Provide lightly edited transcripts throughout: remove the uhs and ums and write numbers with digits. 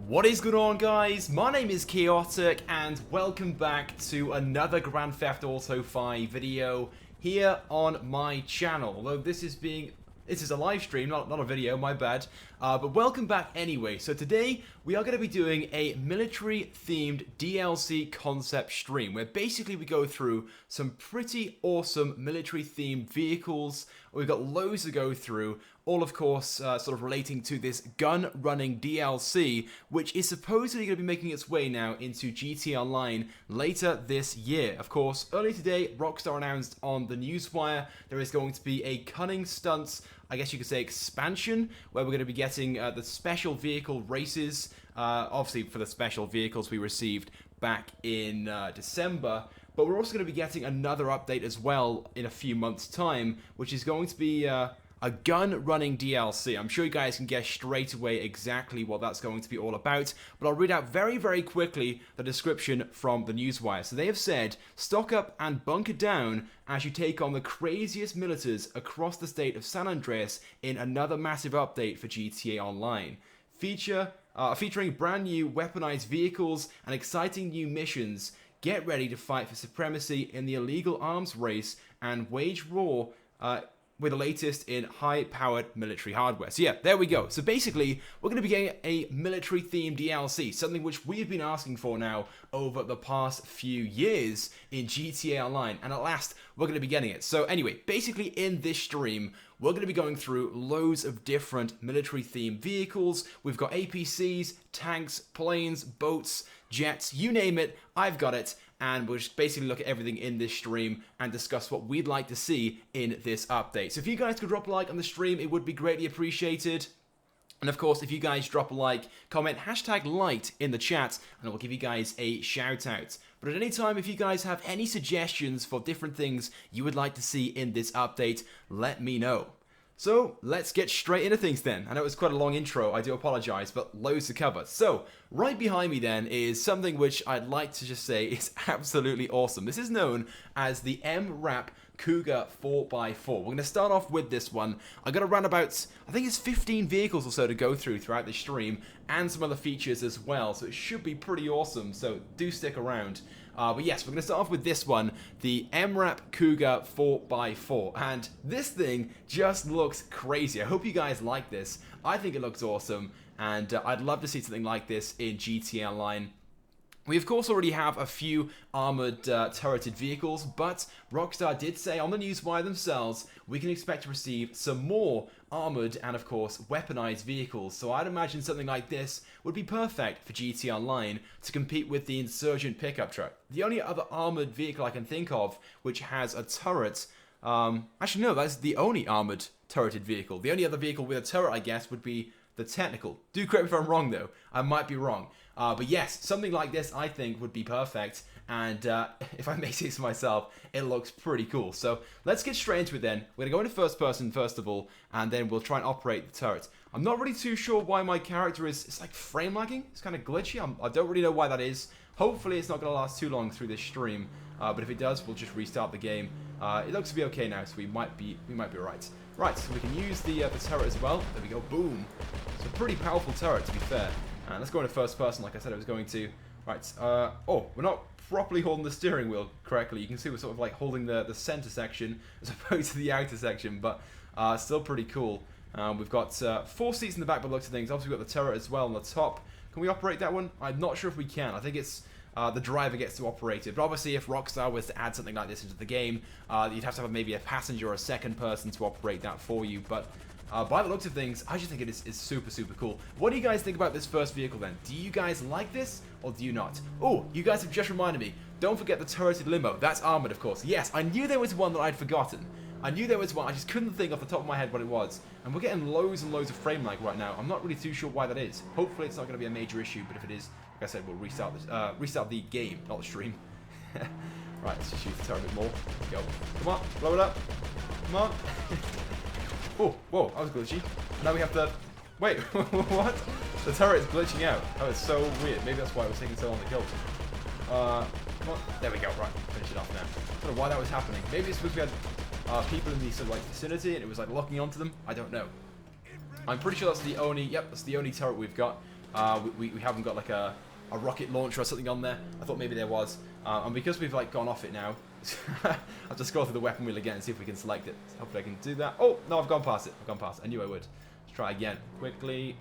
What is going on, guys? My name is Chaotic and welcome back to another Grand Theft Auto 5 video here on my channel. Although this is a live stream, not a video, my bad. But welcome back anyway. So today we are going to be doing a military themed DLC concept stream where basically we go through some pretty awesome military themed vehicles. We've got loads to go through, all of course sort of relating to this Gunrunning DLC, which is supposedly going to be making its way now into GTA Online later this year. Of course, earlier today, Rockstar announced on the newswire there is going to be a Cunning Stunts, I guess you could say, expansion, where we're going to be getting the special vehicle races, obviously for the special vehicles we received back in December. But we're also going to be getting another update as well in a few months' time, which is going to be a Gunrunning DLC. I'm sure you guys can guess straight away exactly what that's going to be all about, but I'll read out very, very quickly the description from the newswire. So they have said, stock up and bunker down as you take on the craziest militars across the state of San Andreas in another massive update for GTA Online. Featuring brand new weaponized vehicles and exciting new missions. Get ready to fight for supremacy in the illegal arms race and wage war with the latest in high-powered military hardware. So yeah, there we go. So basically, we're going to be getting a military-themed DLC, something which we've been asking for now over the past few years in GTA Online, and at last, we're going to be getting it. So anyway, basically in this stream, we're going to be going through loads of different military-themed vehicles. We've got APCs, tanks, planes, boats, jets, you name it, I've got it. And we'll just basically look at everything in this stream and discuss what we'd like to see in this update. So if you guys could drop a like on the stream, it would be greatly appreciated. And of course, if you guys drop a like, comment #light in the chat, and we'll give you guys a shout out. But at any time, if you guys have any suggestions for different things you would like to see in this update, let me know. So, let's get straight into things then. I know it was quite a long intro, I do apologise, but loads to cover. So, right behind me then is something which I'd like to just say is absolutely awesome. This is known as the MRAP Cougar 4x4. We're going to start off with this one. I've got around about, I think it's 15 vehicles or so to go through throughout the stream, and some other features as well, so it should be pretty awesome, so do stick around. But yes, we're going to start off with this one, the MRAP Cougar 4x4, and this thing just looks crazy. I hope you guys like this. I think it looks awesome, and I'd love to see something like this in GTA Online. We of course already have a few armoured turreted vehicles, but Rockstar did say on the newswire themselves we can expect to receive some more armoured and of course weaponized vehicles, so I'd imagine something like this would be perfect for GTA Online to compete with the Insurgent pickup truck. The only other armoured vehicle I can think of which has a turret, actually no, that's the only armoured turreted vehicle. The only other vehicle with a turret I guess would be the Technical. Do correct me if I'm wrong though, I might be wrong. But yes, something like this I think would be perfect, and if I may say so myself, it looks pretty cool. So let's get straight into it then. We're going to go into first person first of all, and then we'll try and operate the turret. I'm not really too sure why my character it's like frame lagging. It's kind of glitchy. I don't really know why that is. Hopefully it's not going to last too long through this stream, but if it does, we'll just restart the game. It looks to be okay now, so we might be right. Right, so we can use the turret as well. There we go, boom. It's a pretty powerful turret, to be fair. And let's go into first person, like I said I was going to. Right, oh, we're not properly holding the steering wheel correctly. You can see we're sort of like holding the center section as opposed to the outer section, but still pretty cool. We've got 4 seats in the back by the looks of things. Obviously we've got the turret as well on the top. Can we operate that one? I'm not sure if we can. I think it's the driver gets to operate it. But obviously if Rockstar was to add something like this into the game, you'd have to have maybe a passenger or a second person to operate that for you. But by the looks of things, I just think it is super, super cool. What do you guys think about this first vehicle then? Do you guys like this or do you not? Oh, you guys have just reminded me. Don't forget the turreted limo. That's armored, of course. Yes, I knew there was one that I'd forgotten. I knew there was one. I just couldn't think off the top of my head what it was. And we're getting loads and loads of frame lag right now. I'm not really too sure why that is. Hopefully it's not going to be a major issue, but if it is, like I said, we'll restart the game, not the stream. Right, let's just use the turret a bit more. Go. Come on, blow it up. Come on. Oh, whoa, that was glitchy. Now we have to... Wait, what? The turret is glitching out. That was so weird. Maybe that's why it was taking so long to kill. Come on. There we go. Right, finish it off now. I don't know why that was happening. Maybe it's because we had people in the sort of like vicinity and it was like locking onto them. I don't know. I'm pretty sure that's the only... Yep, that's the only turret we've got. we haven't got like a rocket launcher or something on there. I thought maybe there was. And because we've like gone off it now, I'll just go through the weapon wheel again and see if we can select it. Hopefully I can do that. Oh, no, I've gone past it. I've gone past it. I knew I would. Let's try again. Quickly.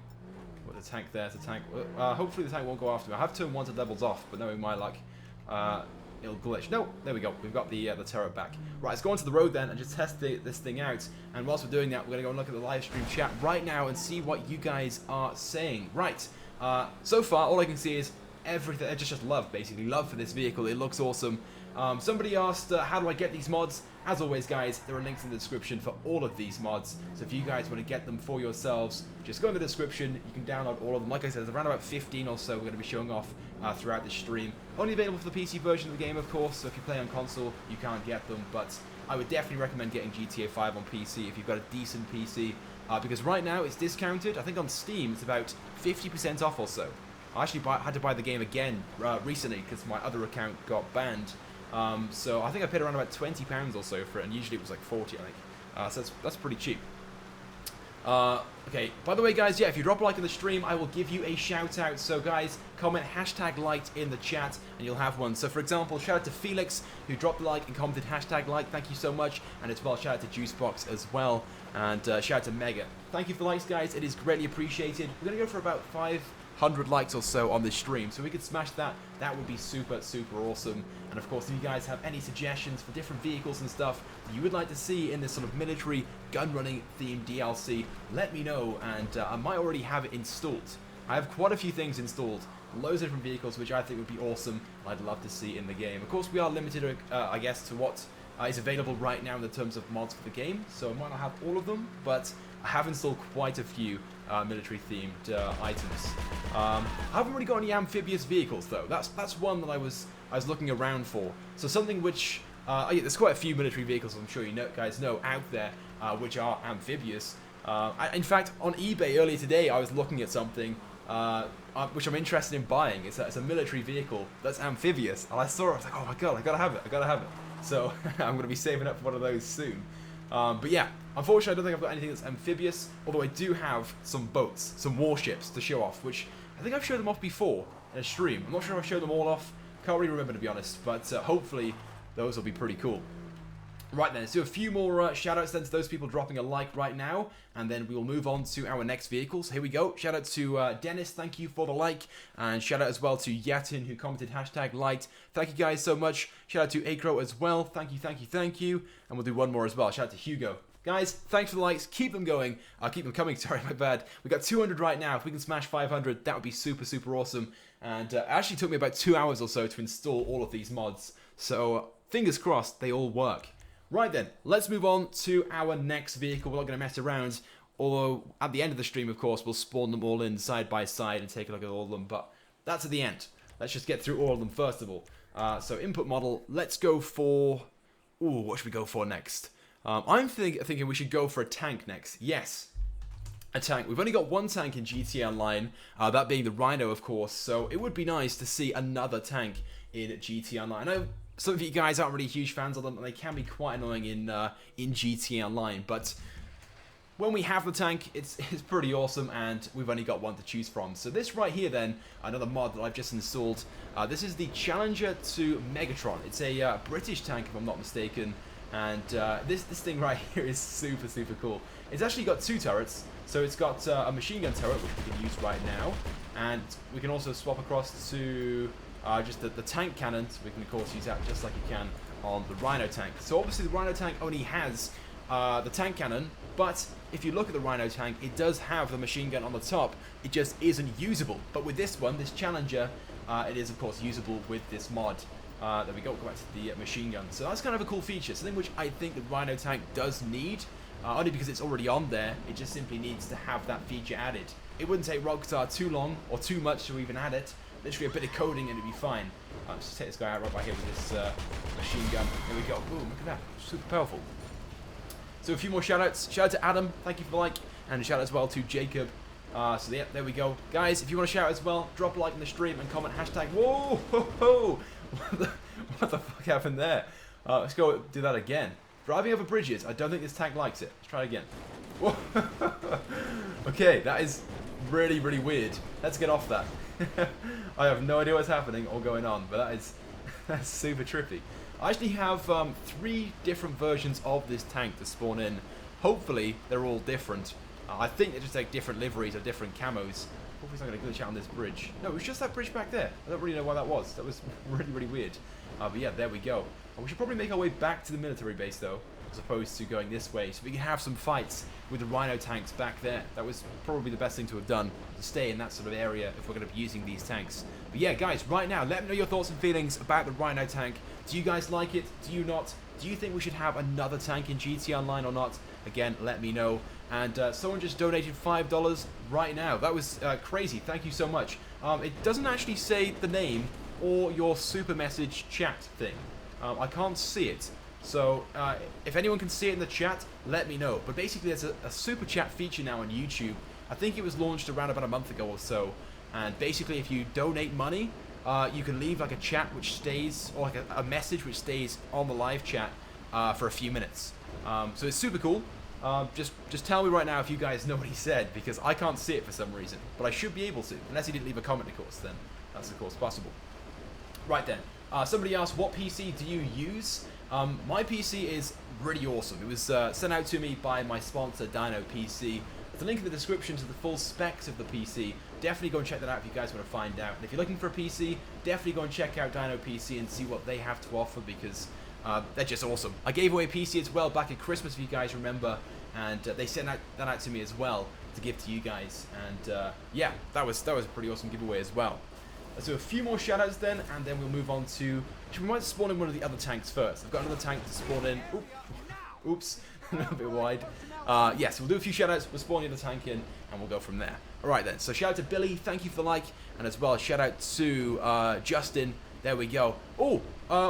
Put the tank there. It's a tank. Hopefully the tank won't go after me. I have turned wanted levels off, but knowing my luck, it'll glitch. No, there we go. We've got the turret back. Right, let's go onto the road then and just test this thing out. And whilst we're doing that, we're going to go and look at the live stream chat right now and see what you guys are saying. Right. So far, all I can see is everything. Just love, basically. Love for this vehicle. It looks awesome. Somebody asked, how do I get these mods? As always, guys, there are links in the description for all of these mods. So if you guys want to get them for yourselves, just go in the description. You can download all of them. Like I said, there's around about 15 or so we're going to be showing off throughout the stream. Only available for the PC version of the game, of course. So if you play on console, you can't get them. But I would definitely recommend getting GTA 5 on PC if you've got a decent PC. Because right now it's discounted. I think on Steam it's about 50% off or so. I actually had to buy the game again recently because my other account got banned. So I think I paid around about £20 or so for it, and usually it was like 40, I think. So that's pretty cheap. Okay, by the way, guys, yeah, if you drop a like on the stream, I will give you a shout out. So guys, comment #liked in the chat and you'll have one. So for example, shout out to Felix who dropped a like and commented #like. Thank you so much. And as well, shout out to Juicebox as well. And shout out to Mega. Thank you for the likes, guys. It is greatly appreciated. We're going to go for about 500 likes or so on this stream, so we could smash that. That would be super awesome. And of course, if you guys have any suggestions for different vehicles and stuff that you would like to see in this sort of military gun running themed DLC, let me know, and I might already have it installed. I have quite a few things installed, loads of different vehicles which I think would be awesome. I'd love to see in the game. Of course, we are limited I guess to what is available right now in the terms of mods for the game, so I might not have all of them, but I have installed quite a few military-themed items. I haven't really got any amphibious vehicles though. That's one that I was looking around for. So something which yeah, there's quite a few military vehicles I'm sure you guys know out there which are amphibious. In fact, on eBay earlier today, I was looking at something which I'm interested in buying. It's a military vehicle that's amphibious, and I saw it. I was like, oh my god, I gotta have it. I gotta have it. So I'm gonna be saving up for one of those soon. But yeah, unfortunately I don't think I've got anything that's amphibious, although I do have some boats, some warships to show off, which I think I've showed them off before in a stream. I'm not sure if I've showed them all off, can't really remember to be honest, but hopefully those will be pretty cool. Right then, let's do a few more shoutouts then to those people dropping a like right now, and then we will move on to our next vehicle. So here we go. Shout out to Dennis, thank you for the like, and shout out as well to Yatin who commented #liked. Thank you guys so much. Shout out to Acro as well. Thank you. And we'll do one more as well. Shout out to Hugo. Guys, thanks for the likes. Keep them going. Keep them coming. Sorry, my bad. We got 200 right now. If we can smash 500, that would be super awesome. And it actually took me about 2 hours or so to install all of these mods. So fingers crossed they all work. Right then, let's move on to our next vehicle. We're not going to mess around, although at the end of the stream, of course, we'll spawn them all in side by side and take a look at all of them, but that's at the end. Let's just get through all of them first of all. So input model, let's go for... Ooh, what should we go for next? I'm thinking we should go for a tank next. Yes, a tank. We've only got one tank in GTA Online, that being the Rhino, of course, so it would be nice to see another tank in GTA Online. I know some of you guys aren't really huge fans of them, and they can be quite annoying in GTA Online, but when we have the tank, it's pretty awesome, and we've only got one to choose from. So this right here then, another mod that I've just installed, this is the Challenger to Megatron. It's a British tank, if I'm not mistaken, and this thing right here is super cool. It's actually got two turrets, so it's got a machine gun turret, which we can use right now, and we can also swap across to just the tank cannon, so we can of course use that just like you can on the Rhino tank. So obviously the Rhino tank only has the tank cannon, but if you look at the Rhino tank, it does have the machine gun on the top, it just isn't usable. But with this one, this Challenger, it is of course usable with this mod. There we go, go back to the machine gun. So that's kind of a cool feature, something which I think the Rhino tank does need, only because it's already on there, it just simply needs to have that feature added. It wouldn't take Rockstar too long, or too much to even add it. Literally a bit of coding and it'd be fine. Let's just take this guy out right by here with this machine gun. There we go. Boom, look at that. Super powerful. So a few more shoutouts. Shout out to Adam, thank you for the like. And a shout out as well to Jacob. So yeah, there we go. Guys, if you want to shout out as well, drop a like in the stream and comment #whoa, ho, ho. What the fuck happened there? Let's go do that again. Driving over bridges. I don't think this tank likes it. Let's try it again. Whoa. Okay, that is really, really weird. Let's get off that. I have no idea what's happening or going on, but that's super trippy. I actually have 3 different versions of this tank to spawn in. Hopefully, they're all different. I think they just take different liveries or different camos. Hopefully it's not going to glitch out on this bridge. No, it was just that bridge back there. I don't really know why that was. That was really, really weird. But yeah, there we go. We should probably make our way back to the military base, though, as opposed to going this way, so we can have some fights with the Rhino tanks back there. That was probably the best thing to have done, to stay in that sort of area if we're going to be using these tanks. But yeah, guys, right now, let me know your thoughts and feelings about the Rhino tank. Do you guys like it? Do you not? Do you think we should have another tank in GT Online or not? Again, let me know. And someone just donated $5 right now. That was crazy. Thank you so much. It doesn't actually say the name or your super message chat thing. I can't see it. So if anyone can see it in the chat, let me know. But basically, there's a super chat feature now on YouTube. I think it was launched around about a month ago or so. And basically, if you donate money, you can leave like a chat which stays, or like a message which stays on the live chat for a few minutes. So it's super cool. Just tell me right now if you guys know what he said, because I can't see it for some reason. But I should be able to, unless he didn't leave a comment, of course. Then that's of course possible. Right then, somebody asked, what PC do you use? My PC is really awesome. It was sent out to me by my sponsor, Dino PC. There's a link in the description to the full specs of the PC. Definitely go and check that out if you guys want to find out. And if you're looking for a PC, definitely go and check out Dino PC and see what they have to offer, because they're just awesome. I gave away a PC as well back at Christmas, if you guys remember, and they sent that out to me as well to give to you guys. And yeah, that was a pretty awesome giveaway as well. Let's do a few more shoutouts then, and then we'll move on to... Actually, we might spawn in one of the other tanks first. I've got another tank to spawn in. Oops, a little bit wide. Yes, we'll do a few shoutouts, we'll spawn the other tank in, and we'll go from there. Alright then, so shout out to Billy, thank you for the like, and as well, shout out to Justin. There we go. Oh,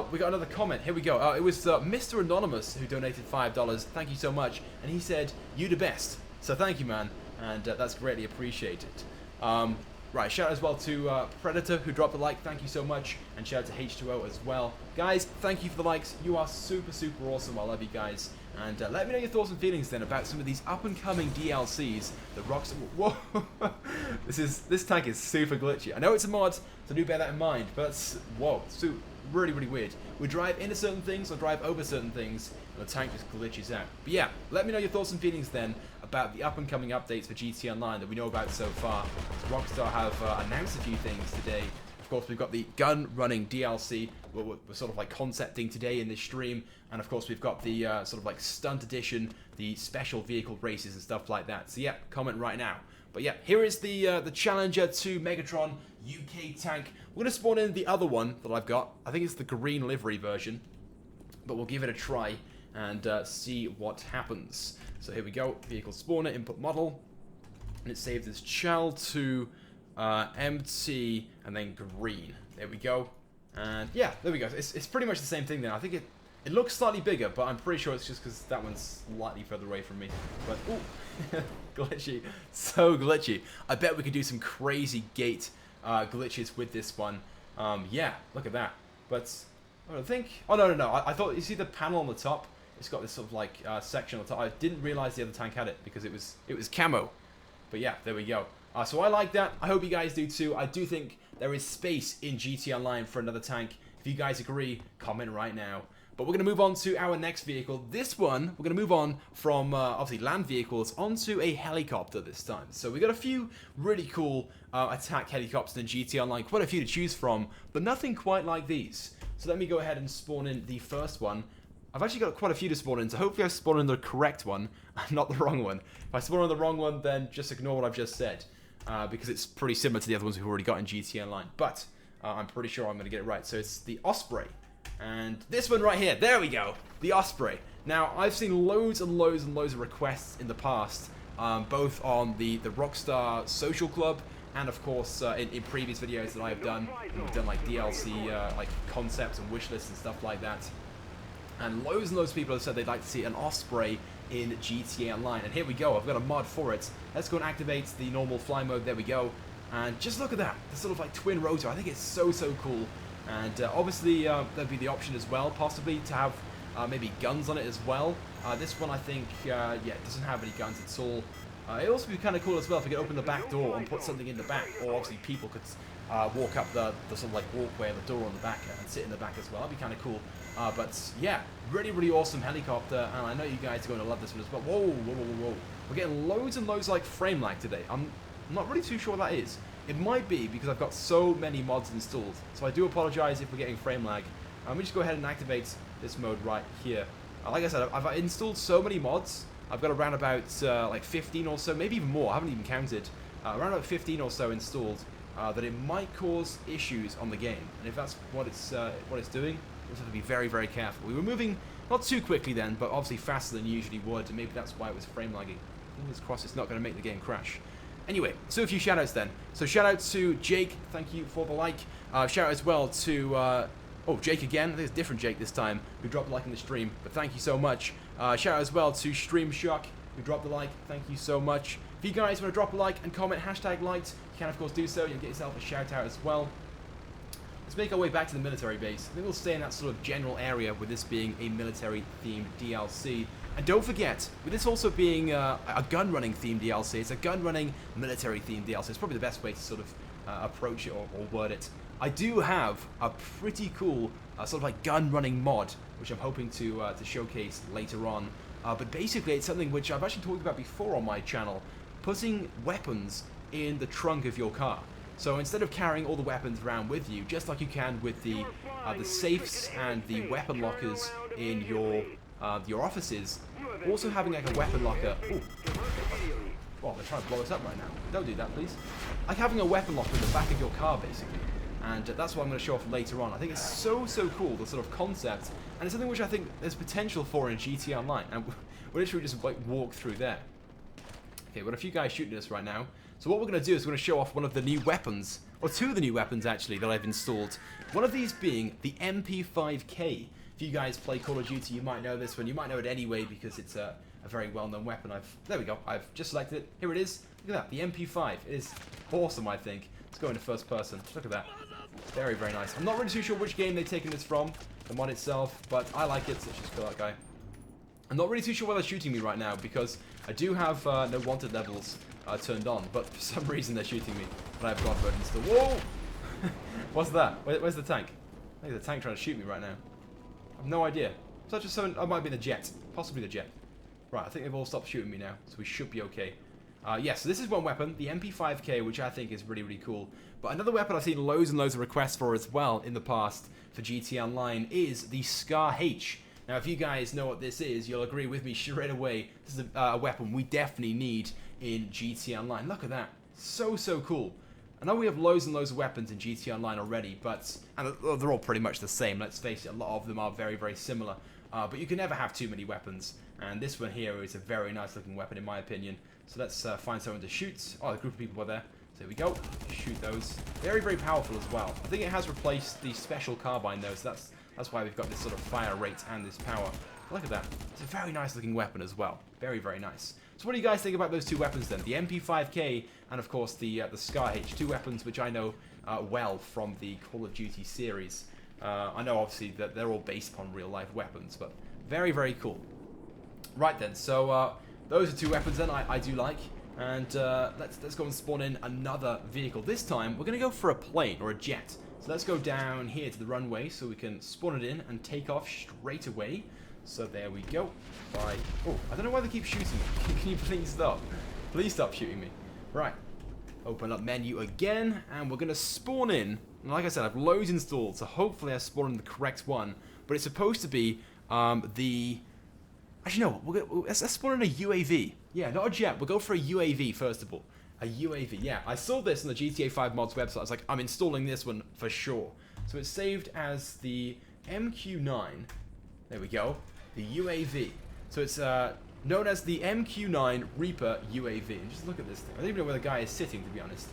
we got another comment. Here we go. It was Mr. Anonymous who donated $5. Thank you so much. And he said, "You the best." So thank you, man. And that's greatly appreciated. Right, shout out as well to Predator who dropped a like. Thank you so much. And shout out to H2O as well. Guys, thank you for the likes. You are super, super awesome. I love you guys. And let me know your thoughts and feelings then about some of these up-and-coming DLCs. The Rockstar... Whoa! This tank is super glitchy. I know it's a mod, so do bear that in mind. But, whoa, really, really weird. We drive into certain things or drive over certain things, and the tank just glitches out. But yeah, let me know your thoughts and feelings then about the up-and-coming updates for GT Online that we know about so far. Rockstar have announced a few things today. Of course, we've got the Gunrunning DLC, we're sort of like concepting today in this stream, and of course we've got the sort of like stunt edition, the special vehicle races and stuff like that. So yeah, comment right now. But yeah, here is the Challenger 2 Megatron UK tank. We're going to spawn in the other one that I've got. I think it's the green livery version, but we'll give it a try and see what happens. So here we go, vehicle spawner, input model, and it saved as Chal 2 MT and then green. There we go. And yeah, there we go. It's pretty much the same thing then. I think it looks slightly bigger, but I'm pretty sure it's just because that one's slightly further away from me. But ooh, glitchy, so glitchy. I bet we could do some crazy gate glitches with this one. Yeah, look at that. But I don't think. Oh no. I thought, you see the panel on the top? It's got this sort of like section on the top. I didn't realize the other tank had it because it was camo. But yeah, there we go. So I like that. I hope you guys do too. I do think there is space in GT Online for another tank. If you guys agree, comment right now. But we're going to move on to our next vehicle. This one, we're going to move on from, obviously, land vehicles onto a helicopter this time. So we got a few really cool attack helicopters in GT Online. Quite a few to choose from, but nothing quite like these. So let me go ahead and spawn in the first one. I've actually got quite a few to spawn in, so hopefully I spawn in the correct one, not the wrong one. If I spawn in the wrong one, then just ignore what I've just said. Because it's pretty similar to the other ones we've already got in GT Online. But I'm pretty sure I'm going to get it right. So it's the Osprey. And this one right here, there we go, the Osprey. Now, I've seen loads and loads and loads of requests in the past, both on the Rockstar Social Club, and of course in previous videos that I have done. We've done like DLC, like concepts and wish lists and stuff like that. And loads of people have said they'd like to see an Osprey in GTA Online. And here we go, I've got a mod for it. Let's go and activate the normal fly mode, there we go. And just look at that, the sort of like twin rotor. I think it's so cool. And obviously there'd be the option as well, possibly, to have maybe guns on it as well. This one I think, yeah, it doesn't have any guns. It's all It'd also be kind of cool as well if we could open the back door and put something in the back, or obviously people could walk up the sort of like walkway of the door on the back and sit in the back as well. That'd be kind of cool. But yeah, really, really awesome helicopter, and I know you guys are going to love this one as well. Whoa, whoa, whoa, whoa, whoa. We're getting loads and loads of like frame lag today. I'm not really too sure what that is. It might be because I've got so many mods installed, so I do apologize if we're getting frame lag. Let me just go ahead and activate this mode right here. Like I said, I've installed so many mods. I've got around about like 15 or so, maybe even more. I haven't even counted. Around about 15 or so installed. That it might cause issues on the game, and if that's what it's doing, we'll have to be very, very careful. We were moving not too quickly then, but obviously faster than you usually would, and maybe that's why it was frame lagging. Fingers crossed it's not going to make the game crash. Anyway, so a few shoutouts then. So shout out to Jake, thank you for the like. Shout out as well to oh, Jake again. I think it's a different Jake this time, who dropped a like in the stream, but thank you so much. Shout out as well to Stream Shock, who dropped the like. Thank you so much. If you guys want to drop a like and comment hashtag liked, you can of course do so. You'll get yourself a shout out as well. Let's make our way back to the military base. I think we'll stay in that sort of general area with this being a military themed DLC. And don't forget, with this also being a gun running themed DLC, it's a gun running military themed DLC. It's probably the best way to sort of approach it or word it. I do have a pretty cool sort of like gun running mod, which I'm hoping to showcase later on. But basically it's something which I've actually talked about before on my channel. Putting weapons in the trunk of your car. So instead of carrying all the weapons around with you, just like you can with the safes and the weapon lockers in your offices, also having like a weapon locker. Ooh. Oh, they're trying to blow us up right now. Don't do that, please. Like having a weapon locker in the back of your car, basically. And that's what I'm going to show off later on. I think it's so cool, the sort of concept, and it's something which I think there's potential for in GTA Online. And we'll literally just like walk through there. Okay, we've got a few guys shooting us right now. So what we're going to do is we're going to show off one of the new weapons, or two of the new weapons actually, that I've installed. One of these being the MP5K. If you guys play Call of Duty, you might know this one. You might know it anyway because it's a very well-known weapon. There we go. I've just selected it. Here it is. Look at that. The MP5. It is awesome, I think. Let's go into first person. Look at that. Very, very nice. I'm not really too sure which game they've taken this from, the mod itself, but I like it, so let's just kill that guy. I'm not really too sure why they're shooting me right now because I do have no wanted levels turned on, but for some reason they're shooting me. But I have God mode installed. Whoa! What's that? Where's the tank? I think the tank trying to shoot me right now. I have no idea. Such as someone. I might be the jet, possibly the jet. Right, I think they've all stopped shooting me now, so we should be okay. Yes, so this is one weapon, the MP5K, which I think is really, really cool. But another weapon I've seen loads and loads of requests for as well in the past for GTA Online is the Scar H. Now, if you guys know what this is, you'll agree with me straight away. This is a weapon we definitely need in GTA Online. Look at that. So cool. I know we have loads and loads of weapons in GTA Online already, and they're all pretty much the same. Let's face it, a lot of them are very, very similar. But you can never have too many weapons. And this one here is a very nice looking weapon in my opinion. So let's find someone to shoot. Oh, the group of people were there. So here we go. Shoot those. Very, very powerful as well. I think it has replaced the special carbine though, so that's why we've got this sort of fire rate and this power. Look at that. It's a very nice looking weapon as well. Very, very nice. So what do you guys think about those two weapons then? The MP5K and of course the Scar H. Two weapons which I know well from the Call of Duty series. I know obviously that they're all based upon real life weapons, but very, very cool. Right then, so those are two weapons then I do like. And let's go and spawn in another vehicle. This time we're going to go for a plane or a jet. So let's go down here to the runway so we can spawn it in and take off straight away. So there we go. Bye. Oh, I don't know why they keep shooting me. Can you please stop? Please stop shooting me. Right. Open up menu again, and we're going to spawn in. And like I said, I have loads installed, so hopefully I spawn in the correct one. But it's supposed to be the... Actually, no. Let's spawn in a UAV. Yeah, not a jet. We'll go for a UAV first of all. A UAV. Yeah, I saw this on the GTA 5 mods website. I was like, I'm installing this one for sure. So it's saved as the MQ9. There we go. The UAV. So it's known as the MQ9 Reaper UAV. And just look at this thing. I don't even know where the guy is sitting, to be honest.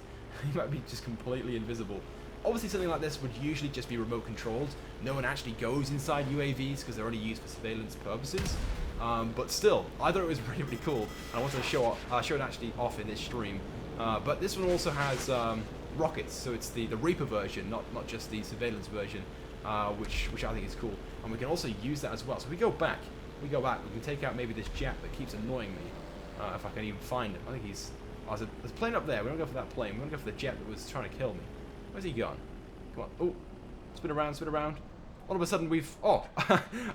He might be just completely invisible. Obviously, something like this would usually just be remote controlled. No one actually goes inside UAVs because they're only used for surveillance purposes. But still, I thought it was really, really cool. And I wanted to show it actually off in this stream. But this one also has rockets, so it's the Reaper version, not just the surveillance version, which I think is cool. And we can also use that as well. So we can take out maybe this jet that keeps annoying me. If I can even find him. I think he's... Oh, there's a plane up there. We don't go for that plane. We want to go for the jet that was trying to kill me. Where's he gone? Come on. Oh, spin around, spin around. All of a sudden we've... Oh,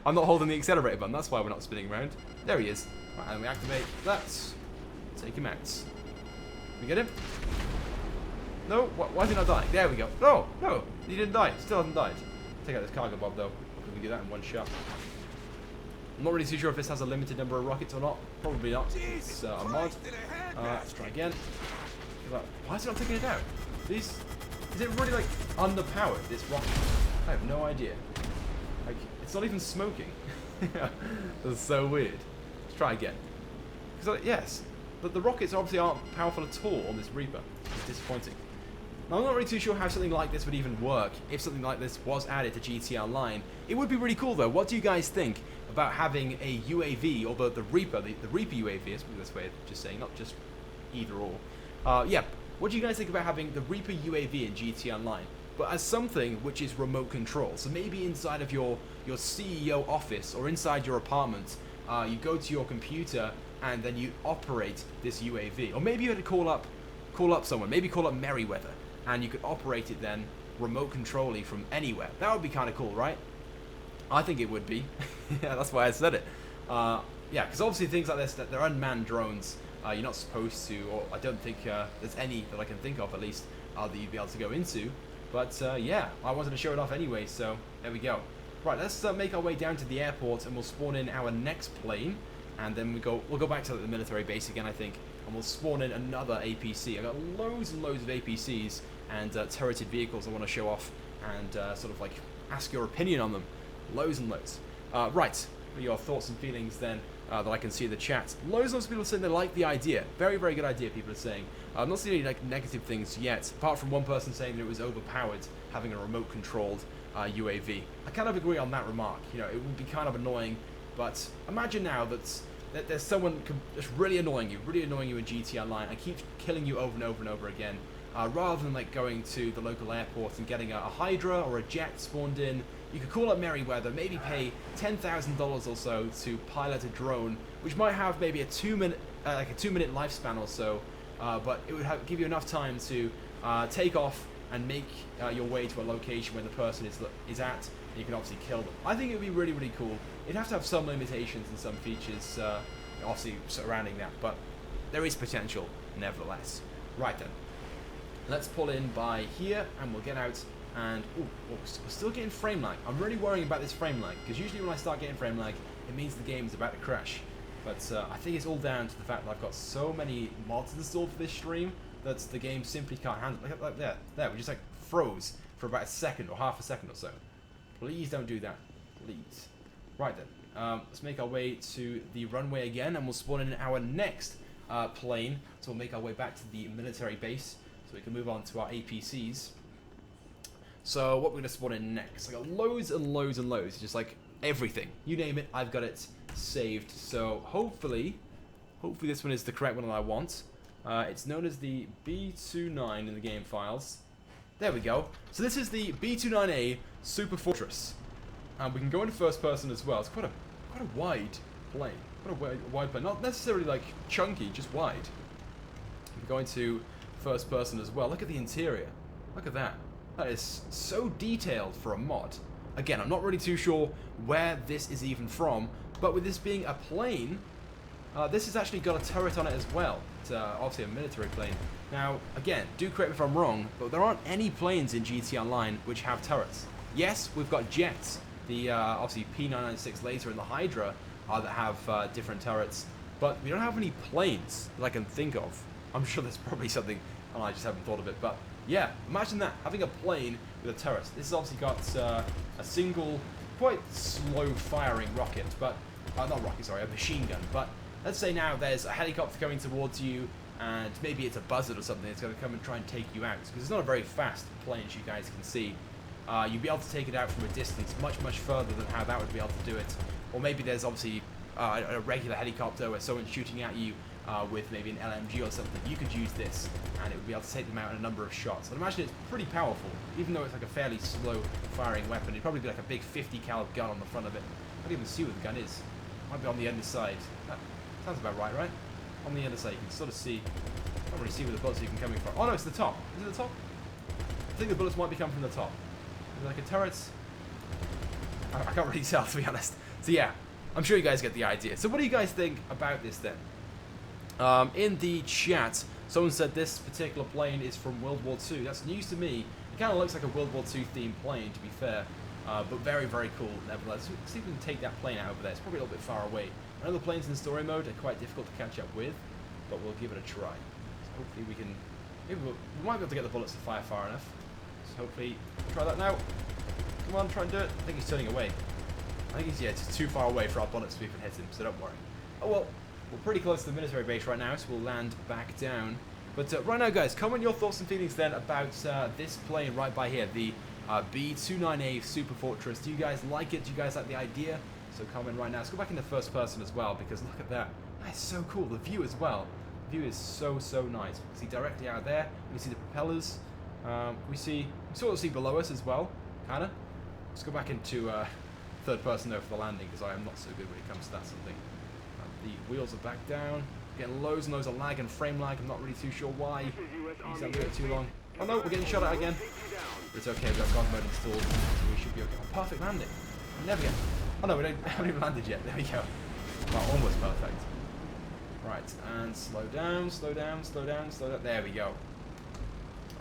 I'm not holding the accelerator button. That's why we're not spinning around. There he is. Right, and we activate that. Take him out. We get him? No? Why is he not dying? There we go. No, no, he didn't die. Still hasn't died. Take out this cargo bomb though. We can do that in one shot. I'm not really too sure if this has a limited number of rockets or not. Probably not. It's a mod. Let's try again. Why is it not taking it out? Is it really like underpowered, this rocket? I have no idea. Like, it's not even smoking. That's so weird. Let's try again. Because yes, but the rockets obviously aren't powerful at all on this Reaper. It's disappointing. Now, I'm not really too sure how something like this would even work. If something like this was added to GTA Online, it would be really cool though. What do you guys think about having a UAV, or the Reaper, the Reaper UAV, is the best way of just saying, not just either or. Yeah, what do you guys think about having the Reaper UAV in GTA Online, but as something which is remote control? So maybe inside of your CEO office or inside your apartment, you go to your computer and then you operate this UAV. Or maybe you had to call up someone, maybe call up Merryweather, and you could operate it then remote controlling from anywhere. That would be kind of cool, right? I think it would be. Yeah, that's why I said it. Yeah, because obviously things like this, that they're unmanned drones. You're not supposed to, or I don't think there's any that I can think of at least that you'd be able to go into. But yeah, I wanted to show it off anyway, so there we go. Right, let's make our way down to the airport and we'll spawn in our next plane, and then we'll go back to the military base again, I think, and we'll spawn in another APC. I've got loads and loads of APCs and turreted vehicles I want to show off and sort of like ask your opinion on them. Loads and loads. Right, what are your thoughts and feelings then that I can see in the chat? Loads and loads of people are saying they like the idea. Very, very good idea, people are saying. I'm not seeing any like negative things yet, apart from one person saying that it was overpowered having a remote controlled UAV. I kind of agree on that remark. You know, it would be kind of annoying, but imagine now that there's someone that's really annoying you in GTA Online and keeps killing you over and over and over again. Rather than like going to the local airport and getting a Hydra or a jet spawned in, you could call up Merryweather, maybe pay $10,000 or so to pilot a drone, which might have maybe a 2-minute lifespan or so, but it would give you enough time to take off and make your way to a location where the person is at, and you can obviously kill them. I think it would be really, really cool. It'd have to have some limitations and some features, obviously surrounding that, but there is potential nevertheless. Right then. Let's pull in by here, and we'll get out, and we're still getting frame lag. I'm really worrying about this frame lag, because usually when I start getting frame lag, it means the game is about to crash. But I think it's all down to the fact that I've got so many mods installed for this stream that the game simply can't handle it. Like there, we just like froze for about a second or half a second or so. Please don't do that, please. Right then, let's make our way to the runway again, and we'll spawn in our next plane. So we'll make our way back to the military base, so we can move on to our APCs. So what we're going to spawn in next? I got loads and loads and loads, just like everything. You name it, I've got it saved. So hopefully this one is the correct one that I want. It's known as the B29 in the game files. There we go. So this is the B29 Superfortress. And we can go into first person as well. It's quite a wide plane. Quite a wide plane. Not necessarily like chunky, just wide. We can go into first person as well. Look at the interior. Look at that. That is so detailed for a mod. Again, I'm not really too sure where this is even from, but with this being a plane, this has actually got a turret on it as well. It's obviously a military plane. Now, again, do correct me if I'm wrong, but there aren't any planes in GTA Online which have turrets. Yes, we've got jets. The obviously P996 laser and the Hydra that have different turrets, but we don't have any planes that I can think of. I'm sure there's probably something, and I just haven't thought of it, but yeah, imagine that, having a plane with a turret. This has obviously got a single, quite slow firing rocket, but, not rocket, sorry, a machine gun, but let's say now there's a helicopter coming towards you, and maybe it's a buzzard or something that's going to come and try and take you out, because it's not a very fast plane, as you guys can see. You'd be able to take it out from a distance much, much further than how that would be able to do it. Or maybe there's obviously a regular helicopter where someone's shooting at you with maybe an LMG or something. You could use this, and it would be able to take them out in a number of shots. I'd imagine it's pretty powerful, even though it's like a fairly slow firing weapon. It'd probably be like a big 50 caliber gun on the front of it. I can't even see what the gun is. Might be on the underside. That sounds about right, right? on the other side. You can sort of see, can't really see where the bullets are even coming from. Oh no, it's the top. Is it the top? I think the bullets might be coming from the top. Is it like a turret? I can't really tell, to be honest. So yeah, I'm sure you guys get the idea. So what do you guys think about this then? In the chat, someone said this particular plane is from World War II. That's news to me. It kind of looks like a World War II themed plane, to be fair. But very, very cool nevertheless. Let's see if we can take that plane out over there. It's probably a little bit far away. I know the planes in story mode are quite difficult to catch up with, but we'll give it a try. So hopefully we can... Maybe we might be able to get the bullets to fire far enough. So hopefully... Try that now. Come on, try and do it. I think he's turning away. I think he's, yeah, it's too far away for our bullets to even hit him, so don't worry. Oh well, we're pretty close to the military base right now, so we'll land back down. But right now, guys, comment your thoughts and feelings then about this plane right by here, the B29 Superfortress. Do you guys like it? Do you guys like the idea? So comment right now. Let's go back into first person as well, because look at that. That's so cool. The view as well. The view is so, so nice. We can see directly out there. We can see the propellers. We sort of see below us as well, kind of. Let's go back into third person though for the landing, because I am not so good when it comes to that sort of thing. The wheels are back down. Getting loads and loads of lag and frame lag. I'm not really too sure why. He's a little too long. Oh no, we're getting shot at again. It's okay, we've got God mode installed, so we should be okay. Oh, perfect landing. We never get... Oh no, we haven't even landed yet. There we go. Well, almost perfect. Right, and slow down, slow down, slow down, slow down. There we go.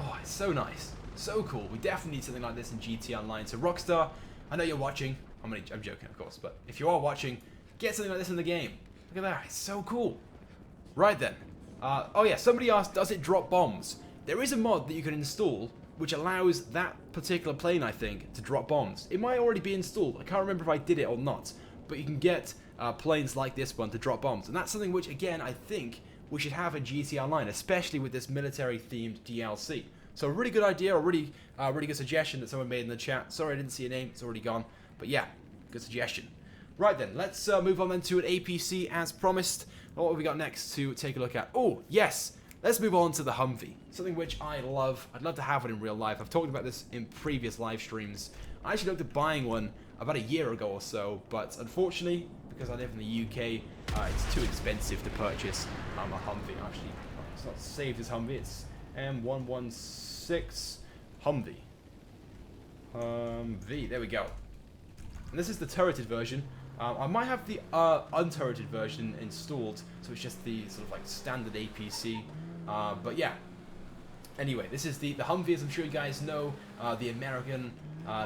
Oh, it's so nice. So cool. We definitely need something like this in GT Online. So Rockstar, I know you're watching. I'm joking, of course, but if you are watching, get something like this in the game. Look at that. It's so cool. Right then. Oh yeah, somebody asked, does it drop bombs? There is a mod that you can install which allows that particular plane, I think, to drop bombs. It might already be installed. I can't remember if I did it or not, but you can get planes like this one to drop bombs. And that's something which, again, I think we should have in GT Online, especially with this military-themed DLC. So a really good idea, a really good suggestion that someone made in the chat. Sorry I didn't see your name, it's already gone. But yeah, good suggestion. Right then, let's move on then to an APC as promised. What have we got next to take a look at? Oh, yes! Let's move on to the Humvey. Something which I love. I'd love to have one in real life. I've talked about this in previous live streams. I actually looked at buying one about a year ago or so, but unfortunately, because I live in the UK, it's too expensive to purchase a Humvey. Actually, it's not saved as Humvey, it's M116 Humvey. Humvey, there we go. And this is the turreted version. I might have the unturreted version installed, so it's just the sort of like standard APC. But yeah. Anyway, this is the Humvee, as I'm sure you guys know, the American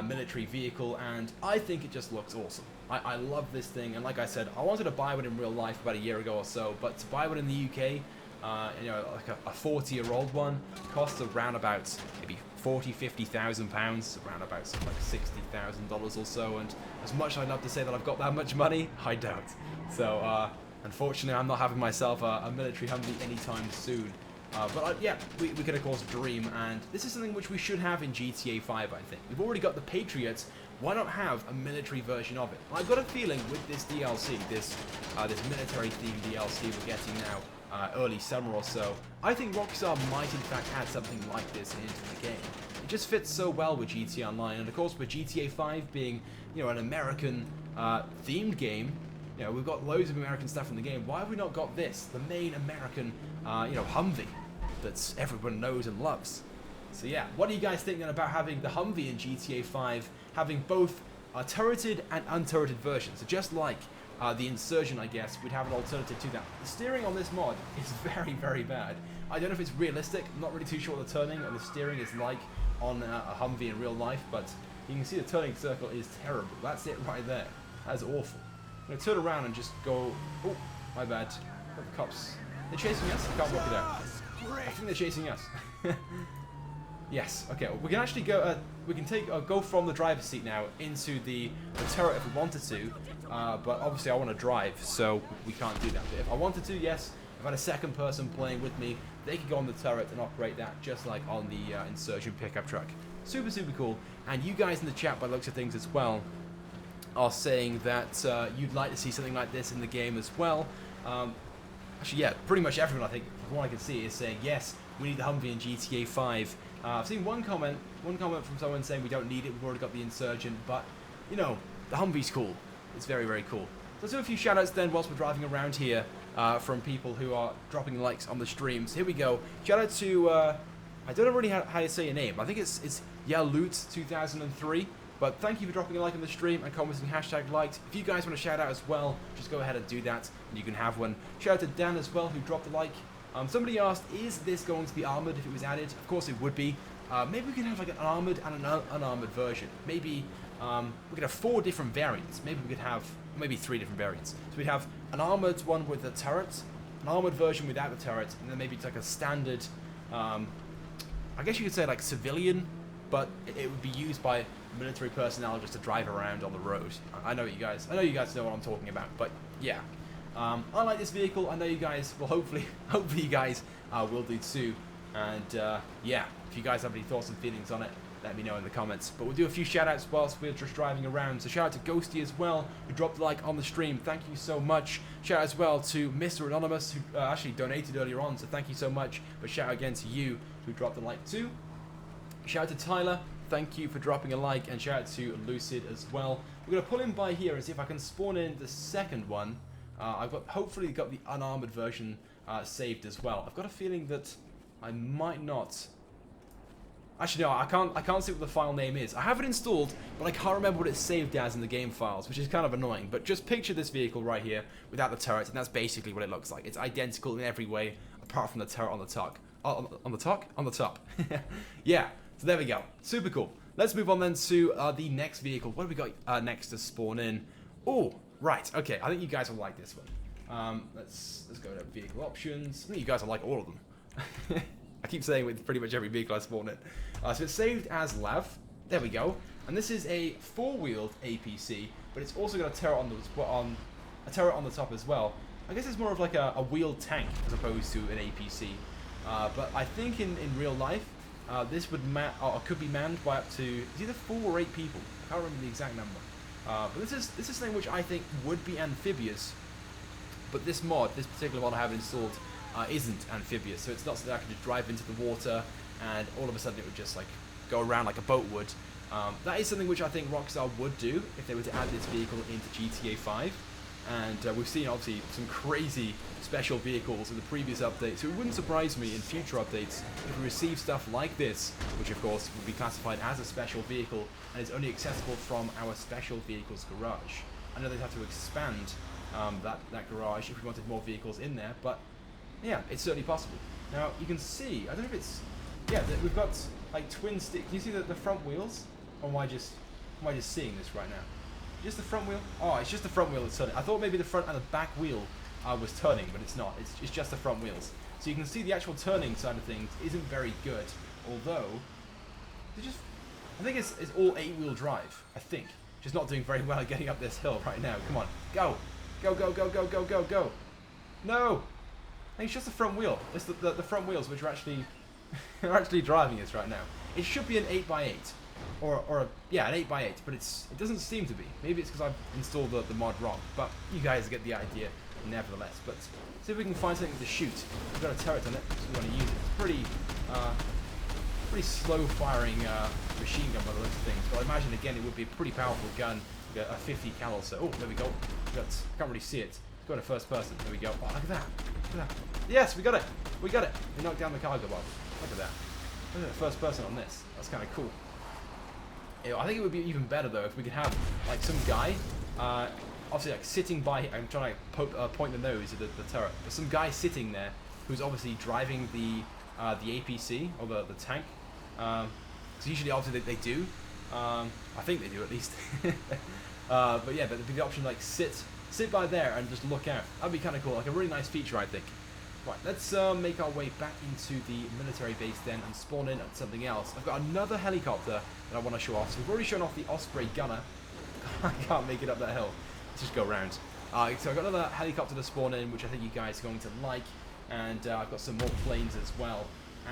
military vehicle, and I think it just looks awesome. I love this thing, and like I said, I wanted to buy one in real life about a year ago or so, but to buy one in the UK, you know, like a 40-year-old one, costs around about maybe £40,000-50,000, around about something like $60,000 or so, and as much as I'd love to say that I've got that much money, I don't. So, unfortunately, I'm not having myself a military Humvee anytime soon. But yeah, we could of course dream, and this is something which we should have in GTA 5, I think. We've already got the Patriots, why not have a military version of it? I've got a feeling with this DLC, this military-themed DLC we're getting now, early summer or so, I think Rockstar might in fact add something like this into the game. It just fits so well with GTA Online, and of course with GTA 5 being, you know, an American themed game, you know, we've got loads of American stuff in the game. Why have we not got this, the main American, you know, Humvee that everyone knows and loves? So yeah, what are you guys thinking about having the Humvee in GTA 5, having both turreted and unturreted versions? So just like the Insurgent, I guess, we'd have an alternative to that. The steering on this mod is very, very bad. I don't know if it's realistic. I'm not really too sure what the turning or the steering is like on a Humvee in real life, but you can see the turning circle is terrible. That's it right there. That is awful. I'm going to turn around and just go... Oh, my bad. The cops. They're chasing us? I can't work it out. I think they're chasing us. Yes, okay. We can actually go... we can go from the driver's seat now into the turret if we wanted to. But obviously I want to drive, so we can't do that. But if I wanted to, yes. If I had a second person playing with me, they could go on the turret and operate that just like on the Insurgent pickup truck. Super, super cool. And you guys in the chat, by the looks of things as well, are saying that you'd like to see something like this in the game as well. Actually, yeah, pretty much everyone, I think, from what I can see, is saying, yes, we need the Humvee in GTA 5. I've seen one comment from someone saying we don't need it, we've already got the Insurgent, but, you know, the Humvee's cool. It's very, very cool. So let's do a few shoutouts then whilst we're driving around here. from people who are dropping likes on the streams. Here we go. Shout out to, I don't know really how to say your name. I think it's Yaloot2003. But thank you for dropping a like on the stream and commenting hashtag liked. If you guys want to shout out as well, just go ahead and do that, and you can have one. Shout out to Dan as well, who dropped a like. Somebody asked, is this going to be armored if it was added? Of course it would be. Maybe we can have like an armored and an unarmored version. Maybe we could have 4 different variants. Maybe we could have maybe 3 different variants. So we'd have an armored one with a turret, an armored version without the turret, and then maybe it's like a standard, I guess you could say like civilian, but it would be used by military personnel just to drive around on the road. I know you guys know what I'm talking about, but yeah. I like this vehicle. I know you guys will hopefully you guys will do too. And yeah, if you guys have any thoughts and feelings on it, let me know in the comments. But we'll do a few shoutouts whilst we're just driving around. So shout out to Ghosty as well, who dropped a like on the stream. Thank you so much. Shout out as well to Mr. Anonymous, who actually donated earlier on, so thank you so much. But shout out again to you, who dropped a like too. Shout out to Tyler. Thank you for dropping a like, and shout out to Lucid as well. We're going to pull in by here and see if I can spawn in the second one. I've hopefully got the unarmored version saved as well. I've got a feeling that I might not. Actually, no, I can't see what the file name is. I have it installed, but I can't remember what it's saved as in the game files, which is kind of annoying. But just picture this vehicle right here without the turret, and that's basically what it looks like. It's identical in every way, apart from the turret on the top. On the top. Yeah. So there we go. Super cool. Let's move on then to the next vehicle. What have we got next to spawn in? Oh, right. Okay. I think you guys will like this one. Let's go to vehicle options. I think you guys will like all of them. I keep saying with pretty much every vehicle I spawn in. So it's saved as Lav. There we go. And this is a 4-wheeled APC, but it's also got a turret on the top as well. I guess it's more of like a wheeled tank as opposed to an APC. But I think in real life, this would could be manned by up to either 4 or 8 people. I can't remember the exact number. But this is something which I think would be amphibious. But this particular mod I have installed, isn't amphibious. So it's not so that I can just drive into the water and all of a sudden it would just like go around like a boat would. That is something which I think Rockstar would do if they were to add this vehicle into GTA 5. And we've seen obviously some crazy special vehicles in the previous updates, so it wouldn't surprise me in future updates if we receive stuff like this, which of course would be classified as a special vehicle and is only accessible from our special vehicles garage. I know they'd have to expand that garage if we wanted more vehicles in there, but yeah, it's certainly possible. Now you can see, I don't know if it's, yeah, we've got like twin stick. Can you see the front wheels? Or am I just seeing this right now? Just the front wheel? Oh, it's just the front wheel that's turning. I thought maybe the front and the back wheel was turning, but it's not. It's just the front wheels. So you can see the actual turning side of things isn't very good. Although, I think it's all 8-wheel drive. I think. Just not doing very well at getting up this hill right now. Come on, go, go, go, go, go, go, go, go. No, I think it's just the front wheel. It's the front wheels which are actually actually driving us right now. It should be an 8x8. Or yeah, an 8x8, but it doesn't seem to be. Maybe it's because I've installed the mod wrong, but you guys get the idea nevertheless. But see if we can find something to shoot. We've got a turret on it, so we want to use it. It's pretty slow firing machine gun by the looks of things, but I imagine again it would be a pretty powerful gun, a 50 cal or so. Oh, there we go. Can't really see it. Let's go to first person. There we go. Oh, look at that. Look at that. Yes, we got it. We got it. We knocked down the cargo bomb. Look at that. Look at the first person on this. That's kind of cool. I think it would be even better though if we could have like some guy, obviously like sitting by. I'm trying to point the nose at the turret, but some guy sitting there who's obviously driving the APC or the tank. Because usually, obviously, they do. I think they do at least. But yeah, there'd be the option like sit by there and just look out. That'd be kind of cool, like a really nice feature, I think. Right, let's make our way back into the military base then and spawn in at something else. I've got another helicopter that I want to show off. So we've already shown off the Osprey gunner. I can't make it up that hill. Let's just go around. So I've got another helicopter to spawn in, which I think you guys are going to like. And I've got some more planes as well.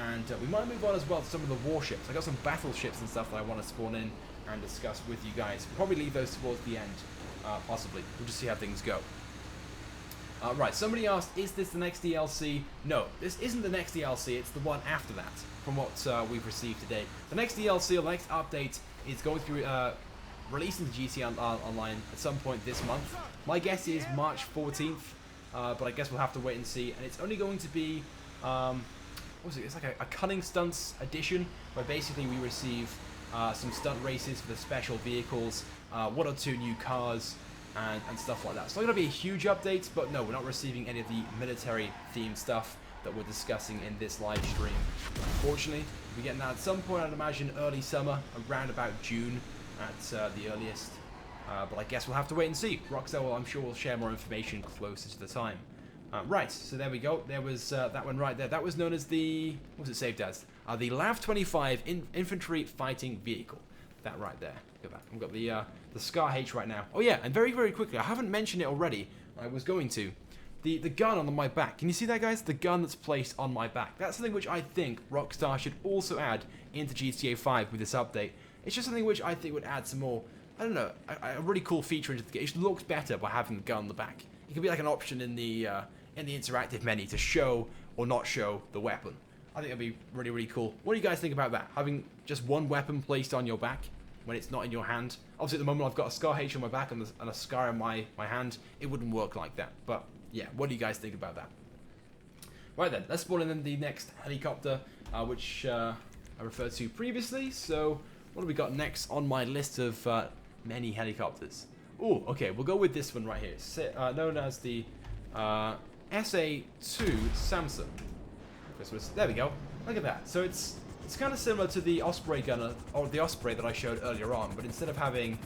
And we might move on as well to some of the warships. I've got some battleships and stuff that I want to spawn in and discuss with you guys. We'll probably leave those towards the end, possibly. We'll just see how things go. Right, somebody asked, is this the next DLC? No, this isn't the next DLC, it's the one after that, from what we've received today. The next DLC, or the next update, is going to be released into GTA Online at some point this month. My guess is March 14th. but I guess we'll have to wait and see. And it's only going to be, what was it? It's like a cunning stunts edition, where basically we receive some stunt races for the special vehicles, 1 or 2 new cars, and stuff like that. It's not going to be a huge update, but no, we're not receiving any of the military-themed stuff that we're discussing in this live stream. Unfortunately, we're getting that at some point, I'd imagine early summer, around about June at the earliest. But I guess we'll have to wait and see. Roxel, I'm sure, will share more information closer to the time. Right, so there we go. There was that one right there. That was known as the, what was it saved as? The LAV-25 Infantry Fighting Vehicle. That right there. Look at that. We've got the Scar H right now. Oh yeah, and very, very quickly, I haven't mentioned it already. I was going to. The gun on my back. Can you see that, guys? The gun that's placed on my back. That's something which I think Rockstar should also add into GTA 5 with this update. It's just something which I think would add some more, I don't know, a really cool feature into the game. It just looks better by having the gun on the back. It could be like an option in the interactive menu to show or not show the weapon. I think that'd be really, really cool. What do you guys think about that? Having just one weapon placed on your back when it's not in your hand. Obviously, at the moment, I've got a Scar H on my back and a Scar in my hand. It wouldn't work like that. But yeah, what do you guys think about that? Right then, let's spawn in the next helicopter, which I referred to previously. So what have we got next on my list of many helicopters? Oh, okay, we'll go with this one right here. It's known as the SA2 Samson. There we go. Look at that. So it's kind of similar to the Osprey gunner, or the Osprey that I showed earlier on, but instead of having,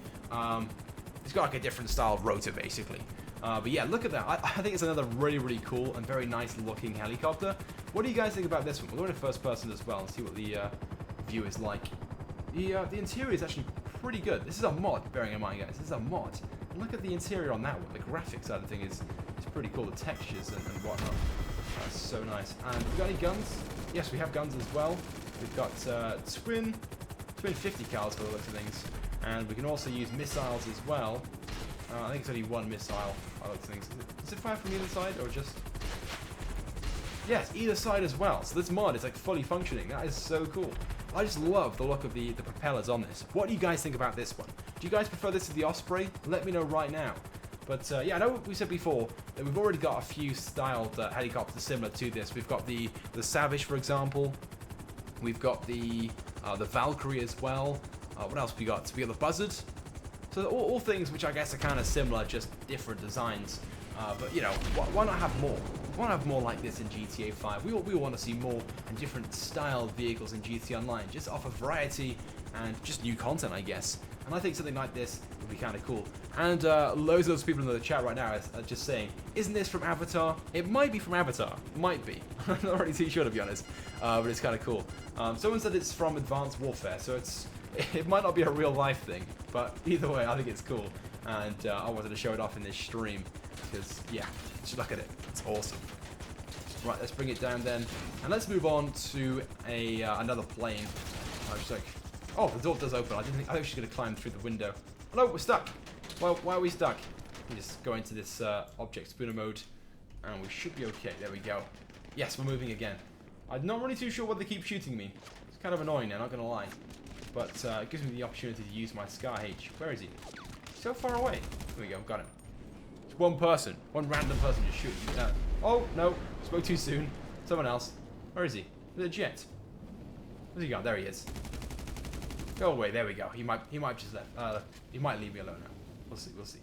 it's got like a different style of rotor basically. But yeah, look at that. I think it's another really, really cool and very nice looking helicopter. What do you guys think about this one? We'll go into first person as well and see what the view is like. The interior is actually pretty good. This is a mod, bearing in mind, guys. This is a mod. And look at the interior on that one. The graphics side of the thing is pretty cool. The textures and whatnot. That's so nice. And we got any guns? Yes, we have guns as well. We've got twin 50 cals for the looks of things. And we can also use missiles as well. I think it's only one missile by the looks of things. Is it fire from either side or just... Yes, either side as well. So this mod is like fully functioning. That is so cool. I just love the look of the propellers on this. What do you guys think about this one? Do you guys prefer this to the Osprey? Let me know right now. But yeah, I know what we said before, that we've already got a few styled helicopters similar to this. We've got the Savage, for example. We've got the Valkyrie as well. What else we got? We got the Buzzard. So all things which I guess are kind of similar, just different designs. But you know, why not have more? Why not have more like this in GTA 5? We all want to see more and different styled vehicles in GTA Online. Just offer variety and just new content, I guess. And I think something like this would be kind of cool. And loads of those people in the chat right now are just saying, isn't this from Avatar? It might be from Avatar. Might be. I'm not really too sure, to be honest. But it's kind of cool. Someone said it's from Advanced Warfare, so it might not be a real life thing. But either way, I think it's cool. And I wanted to show it off in this stream. Because, yeah, just look at it. It's awesome. Right, let's bring it down then. And let's move on to another plane. I was like... Oh, the door does open. I think she's going to climb through the window. Oh no, we're stuck. Well, why are we stuck? We just go into this object spooner mode, and we should be okay. There we go. Yes, we're moving again. I'm not really too sure why they keep shooting me. It's kind of annoying now, not going to lie. But it gives me the opportunity to use my Scar H. Where is he? So far away. There we go, got him. It's one person. One random person just shooting me down. Oh, no. Spoke too soon. Someone else. Where is he? There's a jet. Where's he gone? There he is. Go away. There we go. He might just left. He might leave me alone now. We'll see. We'll see.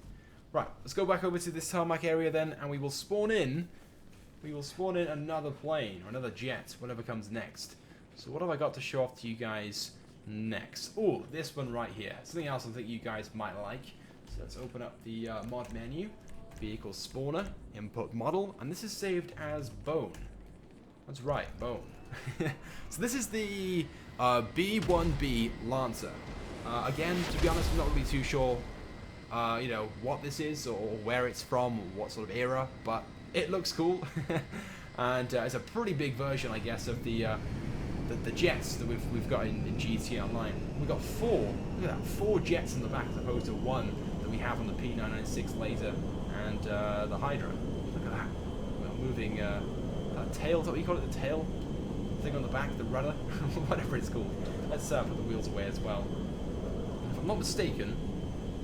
Right. Let's go back over to this tarmac area then, and we will spawn in. We will spawn in another plane or another jet, whatever comes next. So what have I got to show off to you guys next? Oh, this one right here. Something else I think you guys might like. So let's open up the mod menu. Vehicle spawner, input model, and this is saved as Bone. That's right, Bone. So this is the B1B Lancer. Again, to be honest, I'm not really too sure, you know, what this is or where it's from or what sort of era, but it looks cool. And it's a pretty big version, I guess, of the jets that we've got in GTA Online. We've got four. Look at that, 4 jets in the back as opposed to one that we have on the P996 laser and the Hydra. Look at that. We're moving tail. Is that what you call it? The tail thing on the back, the rudder, whatever it's called. Let's put the wheels away as well. And if I'm not mistaken,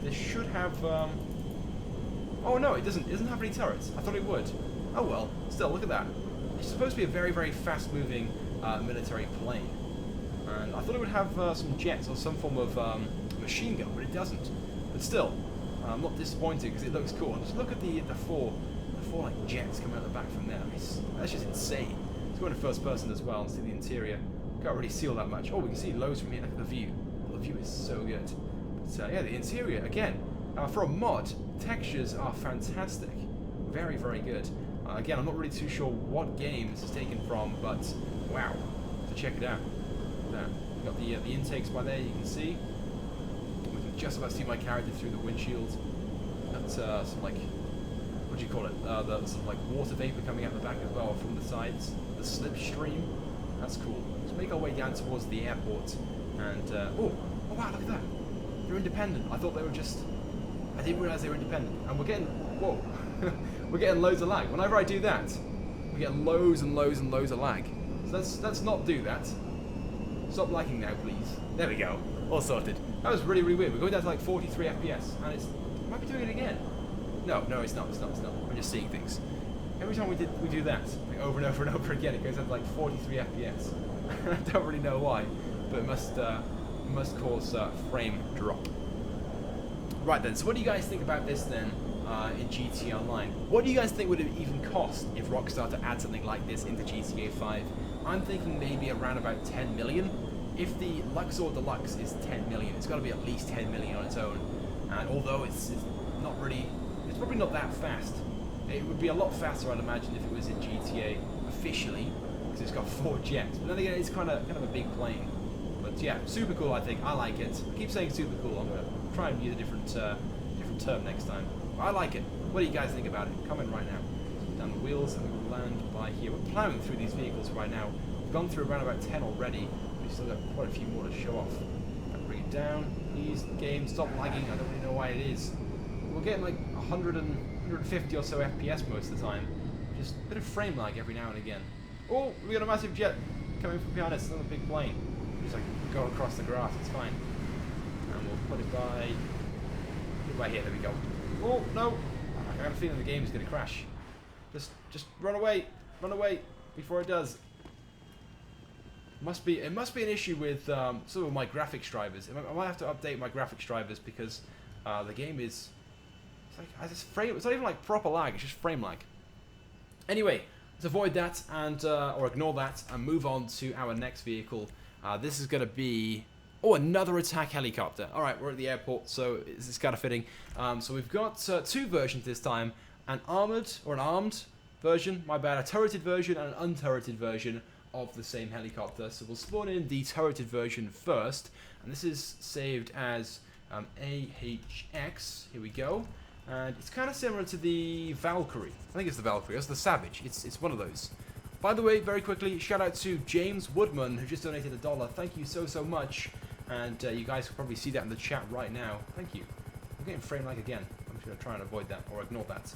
this should have. Oh no, it doesn't. It doesn't have any turrets. I thought it would. Oh well, still, look at that. It's supposed to be a very, very fast-moving military plane. And I thought it would have some jets or some form of machine gun, but it doesn't. But still, I'm not disappointed because it looks cool. And just look at the four like jets coming out the back from there. That's just insane. Let's go into first person as well and see the interior. Can't really see all that much. Oh, we can see loads from here. Look at the view. Oh, the view is so good. But yeah, the interior again. For a mod, textures are fantastic. Very, very good. Again, I'm not really too sure what game this is taken from, but wow. So check it out. We've got the intakes by there. You can see. We can just about see my character through the windshield. Got some like, what do you call it? Some like water vapor coming out the back as well from the sides. The slipstream. That's cool. Let's make our way down towards the airport. And oh wow, look at that. They're independent. I thought they were just. I didn't realize they were independent. And we're getting whoa. We're getting loads of lag. Whenever I do that, we get loads and loads and loads of lag. So let's not do that. Stop lagging now, please. There we go. All sorted. That was really, really weird. We're going down to like 43 FPS, and it might be doing it again. No, it's not. I'm just seeing things. Every time we do that, like over and over and over again, it goes up to like 43 FPS. I don't really know why, but it must cause frame drop. Right then. So what do you guys think about this then? In GTA Online. What do you guys think would it even cost if Rockstar to add something like this into GTA 5? I'm thinking maybe around about 10 million. If the Luxor Deluxe is 10 million, it's got to be at least 10 million on its own. And although it's not really, it's probably not that fast. It would be a lot faster, I'd imagine, if it was in GTA officially, because it's got 4 jets. But then again, it's kind of a big plane. But yeah, super cool. I think I like it. I keep saying super cool. I'm gonna try and use a different term next time. I like it. What do you guys think about it? Comment right now. Down the wheels and we will land by here. We're plowing through these vehicles right now. We've gone through around about 10 already. We've still got quite a few more to show off. Bring it down. Please, game, stop lagging. I don't really know why it is. We're getting like 100 and 150 or so FPS most of the time. Just a bit of frame lag every now and again. Oh, we got a massive jet coming from behind us. Another big plane. Just like go across the grass. It's fine. And we'll put it by here. There we go. Oh no! I have a feeling the game is going to crash. Just run away before it does. It must be an issue with some of my graphics drivers. I might have to update my graphics drivers because the game is. It's not even like proper lag. It's just frame lag. Anyway, let's avoid that and or ignore that and move on to our next vehicle. This is going to be. Oh, another attack helicopter. Alright, we're at the airport, so it's kind of fitting. So we've got 2 versions this time. An armed version, my bad, a turreted version and an unturreted version of the same helicopter. So we'll spawn in the turreted version first. And this is saved as AHX. Here we go. And it's kind of similar to the Valkyrie. I think it's the Valkyrie. It's the Savage. It's one of those. By the way, very quickly, shout out to James Woodman, who just donated $1. Thank you so much. And you guys can probably see that in the chat right now. Thank you. I'm getting frame lag again. I'm just going to try and avoid that or ignore that.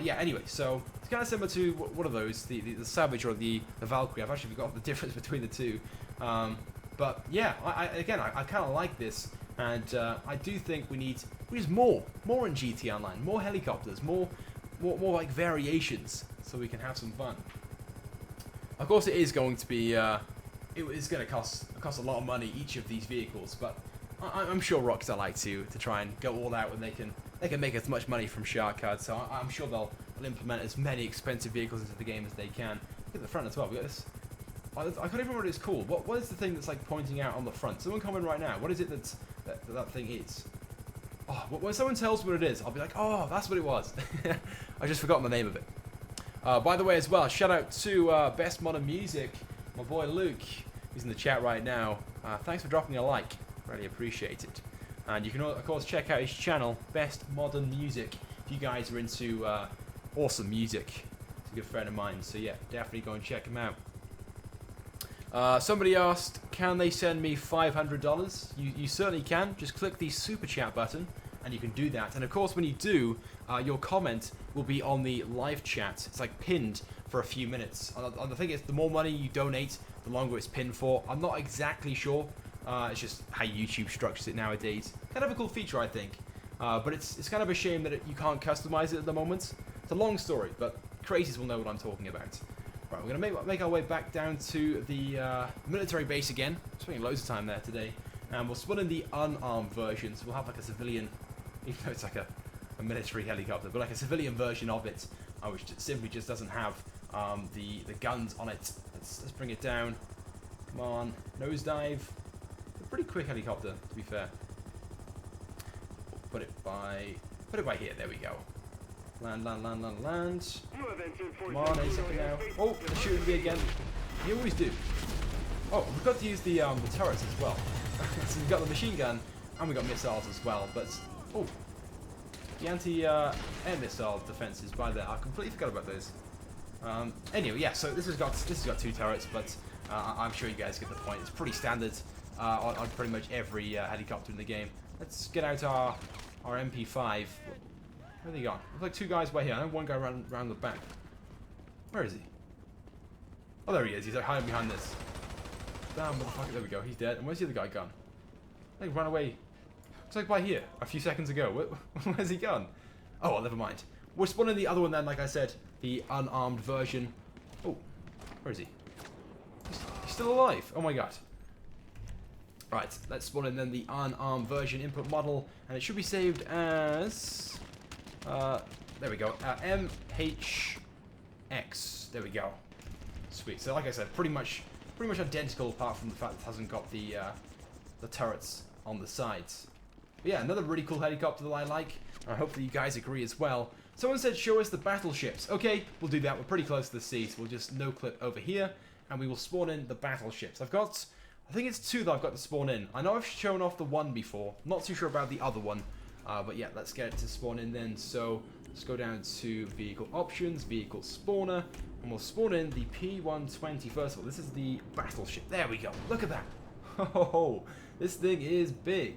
Yeah, anyway, so it's kind of similar to one of those, the Savage or the Valkyrie. I've actually forgotten the difference between the two. But yeah, I kind of like this. And I do think we need more in GTA Online. More helicopters, more like variations so we can have some fun. Of course, it is going to be... it is going to cost a lot of money, each of these vehicles, but I'm sure Rockstar like to try and go all out when they can make as much money from shark cards, so I'm sure they'll implement as many expensive vehicles into the game as they can. Look at the front as well. We got this. I can't even remember what it's called. What is the thing that's like pointing out on the front? Someone comment right now. What is it that thing is? Oh, when someone tells me what it is, I'll be like, oh, that's what it was. I just forgotten the name of it. By the way, as well, shout out to Best Modern Music, my boy Luke. He's in the chat right now. Thanks for dropping a like. Really appreciate it. And you can, of course, check out his channel, Best Modern Music, if you guys are into awesome music. He's a good friend of mine, so yeah, definitely go and check him out. Somebody asked, can they send me $500? You certainly can. Just click the super chat button, and you can do that. And of course, when you do, your comment will be on the live chat. It's like pinned for a few minutes. I think it's the more money you donate, the longer it's pinned for. I'm not exactly sure. It's just how YouTube structures it nowadays. Kind of a cool feature, I think. But it's kind of a shame that you can't customize it at the moment. It's a long story, but crazies will know what I'm talking about. Right, we're going to make our way back down to the military base again. Spending loads of time there today. And we'll spawn in the unarmed version, so we'll have like a civilian, even though it's like a military helicopter, but like a civilian version of it, which simply just doesn't have the guns on it. Let's bring it down. Come on, nosedive. A pretty quick helicopter, to be fair. Put it by here. There we go. Land. Come on, any second now. Oh, they're shooting me again. You always do. Oh, we've got to use the turrets as well. So we've got the machine gun and we've got missiles as well. But oh, the anti-air missile defenses by there. I completely forgot about those. Anyway, yeah. So this has got 2 turrets, but I'm sure you guys get the point. It's pretty standard on pretty much every helicopter in the game. Let's get out our MP5. Where are they gone? Looks like 2 guys by here. I know one guy around the back. Where is he? Oh, there he is. He's like hiding behind this. Damn, motherfucker. There we go. He's dead. And where's the other guy gone? I think he ran away. Looks like by here. A few seconds ago. Where's he gone? Oh, well, never mind. We're spawning the other one then, like I said. The unarmed version. Oh, where is he? He's still alive. Oh my god. Right, let's spawn in then the unarmed version input model. And it should be saved as... there we go. MHX. There we go. Sweet. So like I said, pretty much identical, apart from the fact that it hasn't got the turrets on the sides. But yeah, another really cool helicopter that I like. Hopefully you guys agree as well. Someone said show us the battleships. Okay, we'll do that. We're pretty close to the sea, so we'll just no-clip over here, and we will spawn in the battleships. I think it's 2 that I've got to spawn in. I know I've shown off the one before. Not too sure about the other one. But yeah, let's get it to spawn in then. So let's go down to vehicle options, vehicle spawner, and we'll spawn in the P120 first of all. This is the battleship. There we go. Look at that. Oh, this thing is big.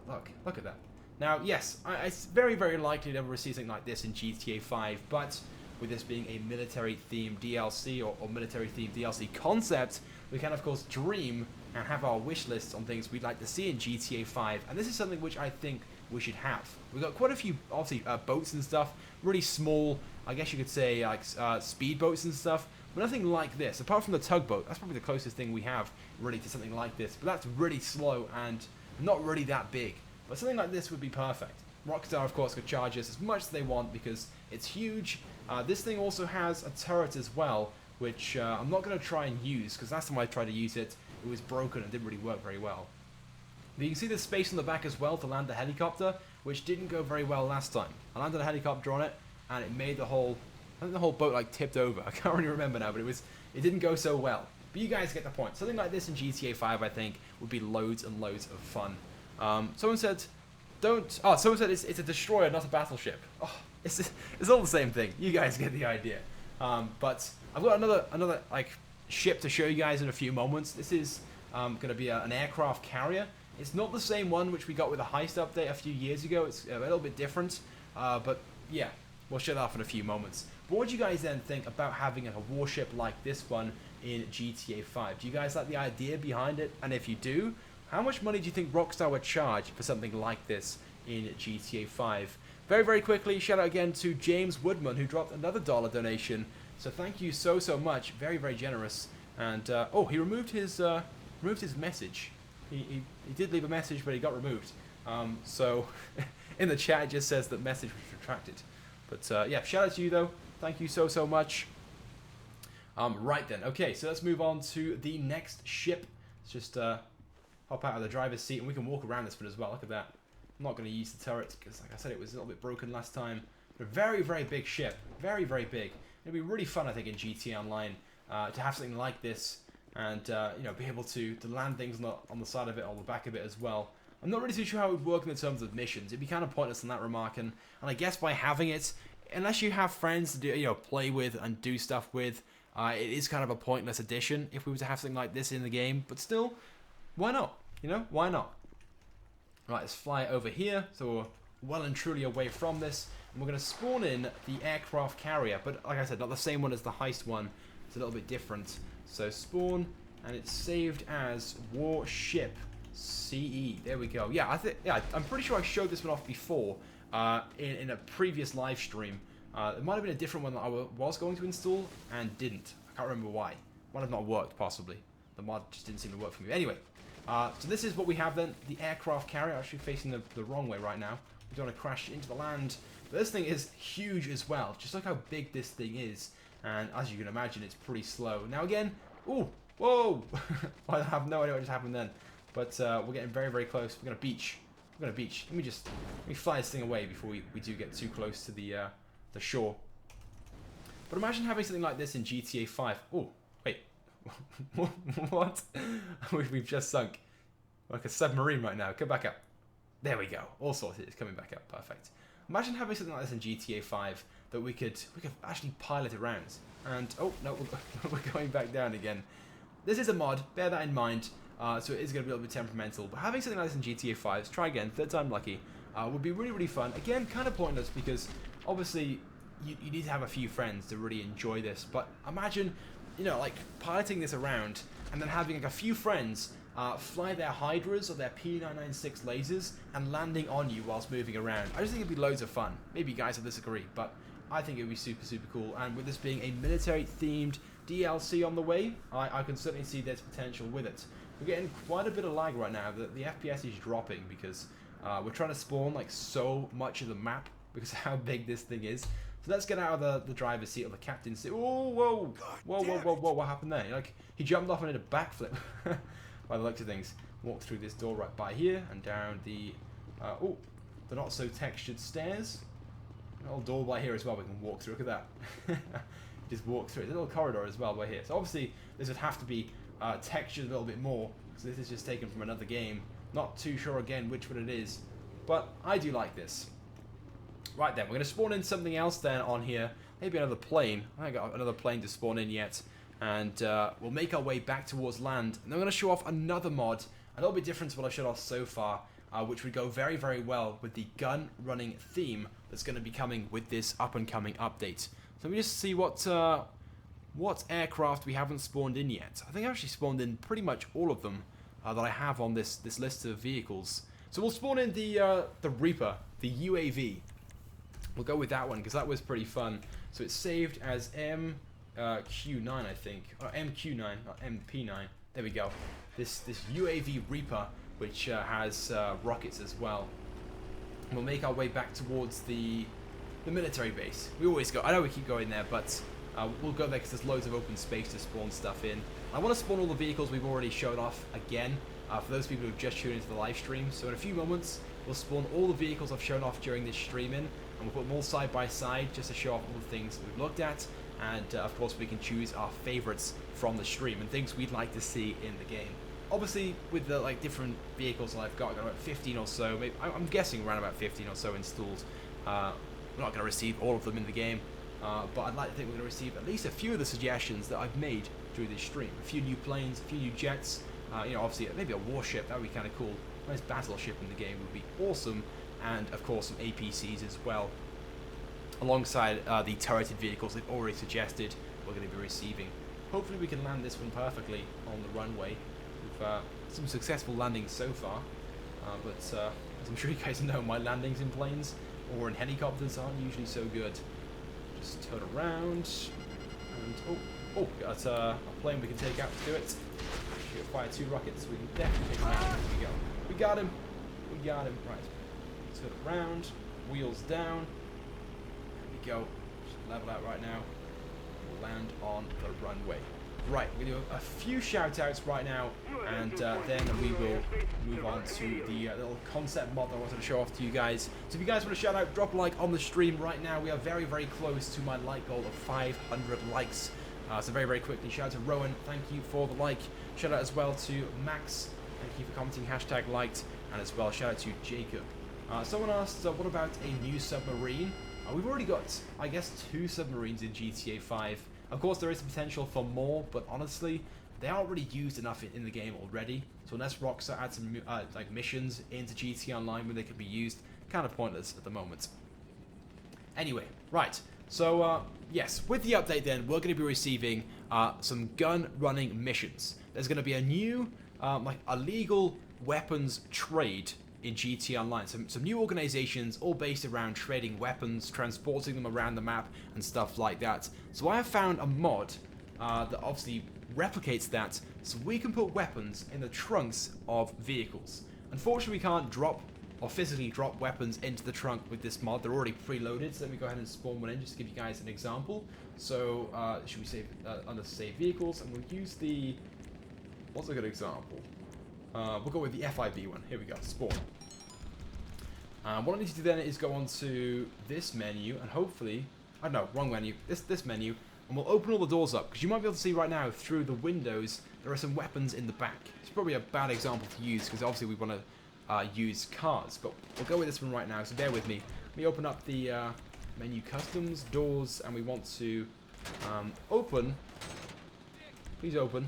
But look at that. Now, yes, it's very, very likely that we'll see something like this in GTA 5, but with this being a military-themed DLC or military-themed DLC concept, we can, of course, dream and have our wish lists on things we'd like to see in GTA 5, and this is something which I think we should have. We've got quite a few, obviously, boats and stuff, really small, I guess you could say, like, speed boats and stuff, but nothing like this. Apart from the tugboat, that's probably the closest thing we have, really, to something like this, but that's really slow and not really that big. But something like this would be perfect. Rockstar, of course, could charge us as much as they want because it's huge. This thing also has a turret as well, which I'm not going to try and use, because last time I tried to use it, it was broken and didn't really work very well. But you can see the space on the back as well to land the helicopter, which didn't go very well last time. I landed a helicopter on it, and it made the whole, I think the whole boat like tipped over. I can't really remember now, but it didn't go so well. But you guys get the point. Something like this in GTA 5, I think, would be loads and loads of fun. Someone said, someone said it's a destroyer, not a battleship. Oh, it's all the same thing. You guys get the idea. But I've got another like ship to show you guys in a few moments. This is going to be an aircraft carrier. It's not the same one which we got with the heist update a few years ago. It's a little bit different. But yeah, we'll show that off in a few moments. But what do you guys then think about having a warship like this one in GTA 5? Do you guys like the idea behind it? And if you do, how much money do you think Rockstar would charge for something like this in GTA 5? Very, very quickly, shout out again to James Woodman, who dropped another $1 donation. So thank you so much. Very, very generous. And, oh, he removed his message. He did leave a message, but he got removed. So in the chat, it just says that message was retracted. But, yeah, shout out to you, though. Thank you so much. Right then. Okay, so let's move on to the next ship. Let's just hop out of the driver's seat, and we can walk around this one as well. Look at that. I'm not going to use the turret because, like I said, it was a little bit broken last time. But a very, very big ship. Very, very big. It'll be really fun, I think, in GTA Online to have something like this and, you know, be able to land things on the side of it or the back of it as well. I'm not really too sure how it would work in terms of missions. It'd be kind of pointless in that remark, and I guess by having it, unless you have friends to do, you know, play with and do stuff with, it is kind of a pointless addition if we were to have something like this in the game. But still, why not? You know, why not? Right, let's fly over here, so we're well and truly away from this, and we're going to spawn in the aircraft carrier, but like I said, not the same one as the heist one. It's a little bit different. So spawn, and it's saved as Warship CE. There we go. Yeah, I'm pretty sure I showed this one off before in a previous live stream. It might have been a different one that I was going to install and didn't. I can't remember why. Might have not worked, possibly. The mod just didn't seem to work for me. Anyway, so this is what we have then. The aircraft carrier, actually facing the wrong way right now. We don't want to crash into the land. But this thing is huge as well. Just look how big this thing is. And as you can imagine, it's pretty slow. Now again, ooh, whoa! I have no idea what just happened then. But we're getting very, very close. We're going to beach. We're going to beach. Let me fly this thing away before we do get too close to the shore. But imagine having something like this in GTA 5. Oh, wait. What? We've just sunk. Like a submarine right now. Come back up. There we go. All sorted. It's coming back up. Perfect. Imagine having something like this in GTA 5 that we could actually pilot around. And, oh, no, we're going back down again. This is a mod. Bear that in mind. So it is going to be a little bit temperamental. But having something like this in GTA 5, let's try again, third time lucky, would be really, really fun. Again, kind of pointless because obviously you need to have a few friends to really enjoy this. But imagine, you know, like piloting this around and then having like a few friends fly their Hydras or their P996 lasers and landing on you whilst moving around. I just think it'd be loads of fun. Maybe you guys will disagree, but I think it would be super, super cool. And with this being a military-themed DLC on the way, I can certainly see there's potential with it. We're getting quite a bit of lag right now. The FPS is dropping because we're trying to spawn like so much of the map because of how big this thing is. So let's get out of the driver's seat or the captain's seat. Oh, whoa! Whoa, what happened there? Like, he jumped off and did a backflip. By the looks of things. Walk through this door right by here and down the not so textured stairs. A little door by here as well we can walk through. Look at that. Just walk through. There's a little corridor as well by here. So obviously this would have to be textured a little bit more because this is just taken from another game. Not too sure again which one it is, but I do like this. Right then, we're going to spawn in something else then on here. Maybe another plane. I haven't got another plane to spawn in yet. And we'll make our way back towards land. And then we're going to show off another mod, a little bit different to what I've showed off so far, which would go very, very well with the gun running theme that's going to be coming with this up-and-coming update. So let me just see what aircraft we haven't spawned in yet. I think I've actually spawned in pretty much all of them that I have on this list of vehicles. So we'll spawn in the Reaper, the UAV. We'll go with that one because that was pretty fun. So it's saved as MQ9, I think, or MQ9, not MP9. There we go. This UAV Reaper, which has rockets as well. And we'll make our way back towards the military base. We always go. I know we keep going there, but we'll go there because there's loads of open space to spawn stuff in. I want to spawn all the vehicles we've already showed off again for those people who've just tuned into the live stream. So in a few moments, we'll spawn all the vehicles I've shown off during this stream in, and we'll put them all side by side just to show off all the things that we've looked at. And of course we can choose our favorites from the stream and things we'd like to see in the game. Obviously with the different vehicles that I've got about 15 or so, maybe, I'm guessing around about 15 or so installed. We're not going to receive all of them in the game, but I'd like to think we're going to receive at least a few of the suggestions that I've made through this stream. A few new planes, a few new jets, you know, obviously maybe a warship, that would be kind of cool. A nice battleship in the game would be awesome, and of course some APCs as well. Alongside the turreted vehicles they've already suggested we're going to be receiving. Hopefully we can land this one perfectly on the runway. We've some successful landings so far, but as I'm sure you guys know, my landings in planes or in helicopters aren't usually so good. Just turn around, and oh, got a plane we can take out to do it. Should fire 2 rockets, we can definitely take him out. Here we go. We got him. We got him. Right. Turn around, wheels down. Go, just level out right now. We'll land on the runway. Right, we're going to do a few shout-outs right now, and then we will move on to the little concept mod that I wanted to show off to you guys. So if you guys want to shout out, drop a like on the stream right now. We are very, very close to my like goal of 500 likes. So very, very quickly, shout out to Rowan, thank you for the like. Shout out as well to Max, thank you for commenting, #liked, and as well shout out to Jacob. Someone asked, what about a new submarine? We've already got, I guess, 2 submarines in GTA 5. Of course, there is potential for more, but honestly, they aren't really used enough in the game already. So unless Rockstar adds some missions into GTA Online where they could be used, kind of pointless at the moment. Anyway, right. So yes, with the update, then we're going to be receiving some gun running missions. There's going to be a new, a legal weapons trade in GT Online. Some new organizations all based around trading weapons, transporting them around the map, and stuff like that. So I have found a mod that obviously replicates that, so we can put weapons in the trunks of vehicles. Unfortunately, we can't drop or physically drop weapons into the trunk with this mod. They're already preloaded, so let me go ahead and spawn one in just to give you guys an example. So should we save under save vehicles, and we'll use the, what's a good example? We'll go with the FIB one. Here we go, spawn. What I need to do then is go on to this menu, and hopefully, I don't know, wrong menu, this menu, and we'll open all the doors up, because you might be able to see right now through the windows there are some weapons in the back. It's probably a bad example to use, because obviously we want to use cars, but we'll go with this one right now, so bear with me. Let me open up the menu customs, doors, and we want to open, please open.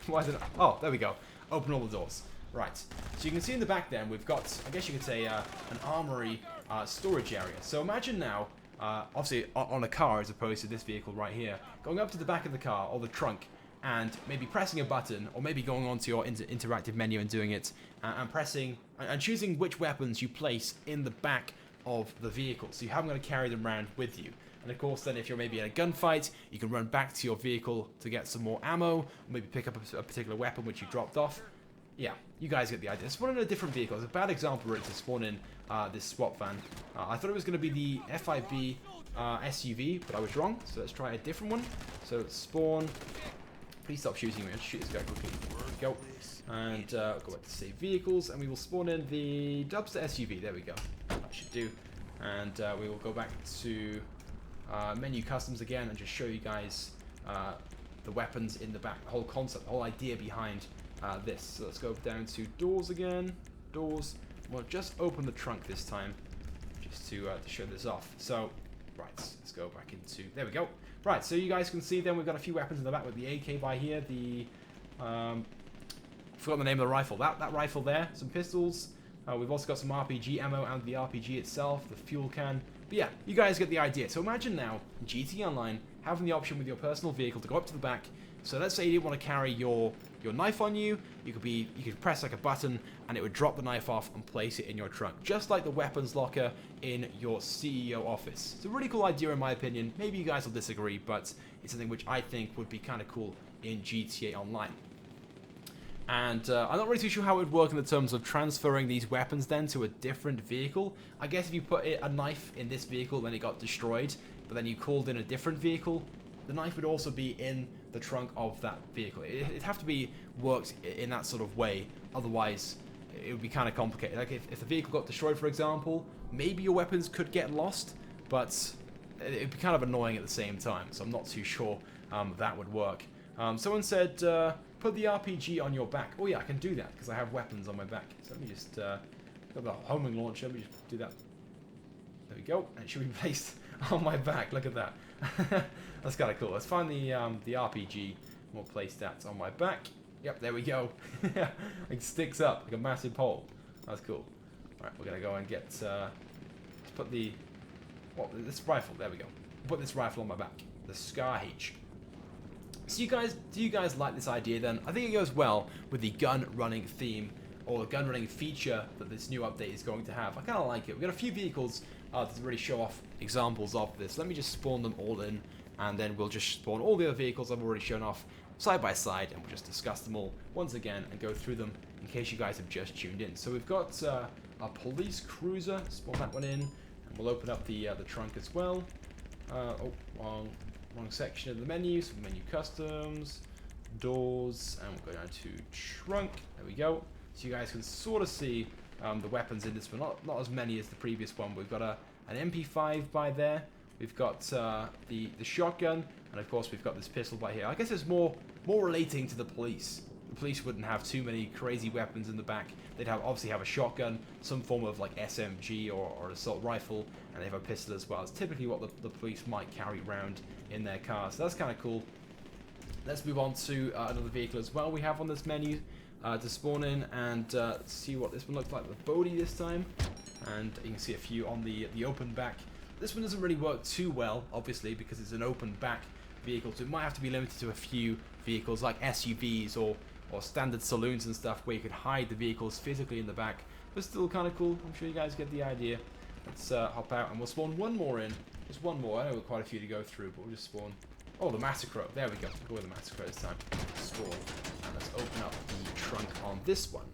Why is it, oh, there we go, open all the doors. Right, so you can see in the back then we've got, I guess you could say, an armory storage area. So imagine now, obviously on a car as opposed to this vehicle right here, going up to the back of the car or the trunk and maybe pressing a button, or maybe going onto your interactive menu and doing it, and pressing and choosing which weapons you place in the back of the vehicle, so you haven't got to carry them around with you. And of course then if you're maybe in a gunfight, you can run back to your vehicle to get some more ammo, or maybe pick up a particular weapon which you dropped off. Yeah, you guys get the idea. Spawn in a different vehicle. It's a bad example really to spawn in this swap van. I thought it was going to be the FIB SUV, but I was wrong, so let's try a different one. So spawn. Please stop shooting me. I'll shoot this guy quickly. There we go. And go back to save vehicles, and we will spawn in the Dubster SUV. There we go. That should do. And we will go back to menu customs again and just show you guys the weapons in the back, the whole concept, the whole idea behind this. So let's go down to doors again. Doors. We'll just open the trunk this time, just to show this off. So, right, let's go back into. There we go. Right, so you guys can see then we've got a few weapons in the back with the AK by here, the forgot the name of the rifle. That rifle there, some pistols. We've also got some RPG ammo and the RPG itself, the fuel can. But yeah, you guys get the idea. So imagine now GT Online having the option with your personal vehicle to go up to the back. So let's say you didn't want to carry your knife on you. You could press like a button and it would drop the knife off and place it in your trunk, just like the weapons locker in your CEO office. It's a really cool idea in my opinion. Maybe you guys will disagree, but it's something which I think would be kind of cool in GTA Online. And I'm not really too sure how it would work in the terms of transferring these weapons then to a different vehicle. I guess if you put a knife in this vehicle, then it got destroyed, but then you called in a different vehicle, the knife would also be in the trunk of that vehicle. It'd have to be worked in that sort of way, otherwise it would be kind of complicated. Like if the vehicle got destroyed, for example, maybe your weapons could get lost, but it'd be kind of annoying at the same time, so I'm not too sure that would work. Someone said, put the RPG on your back. Oh yeah, I can do that, because I have weapons on my back. So let me just, got the homing launcher, let me just do that. There we go, and it should be placed on my back, look at that. That's kind of cool. Let's find the RPG, and we'll place that on my back. Yep, there we go. It sticks up like a massive pole. That's cool. Alright, we're going to go and get, let's put the, this rifle, there we go. Put this rifle on my back, the Scar H. So do you guys like this idea then? I think it goes well with the gun running theme, or the gun running feature that this new update is going to have. I kind of like it. We've got a few vehicles to really show off examples of this. Let me just spawn them all in, and then we'll just spawn all the other vehicles I've already shown off side by side, and we'll just discuss them all once again and go through them in case you guys have just tuned in. So we've got a police cruiser, spawn that one in, and we'll open up the trunk as well. Oh, wrong section of the menu, so menu customs, doors, and we'll go down to trunk. There we go. So you guys can sort of see the weapons in this one. Not as many as the previous one. We've got an MP5 by there. We've got the shotgun, and of course we've got this pistol by here. I guess it's more relating to the police. The police wouldn't have too many crazy weapons in the back. They'd obviously have a shotgun, some form of like SMG or assault rifle, and they have a pistol as well. It's typically what the police might carry around in their cars. So that's kind of cool. Let's move on to another vehicle as well we have on this menu to spawn in, and see what this one looks like with Bodhi this time. And you can see a few on the open back. This one doesn't really work too well, obviously, because it's an open back vehicle, so it might have to be limited to a few vehicles like SUVs or standard saloons and stuff where you could hide the vehicles physically in the back. but still kind of cool. I'm sure you guys get the idea. Let's hop out and we'll spawn one more in. Just one more. I know we've quite a few to go through, but we'll just spawn. Oh, the Massacre. There we go. We'll go with the Massacre this time. Spawn. And let's open up the trunk on this one.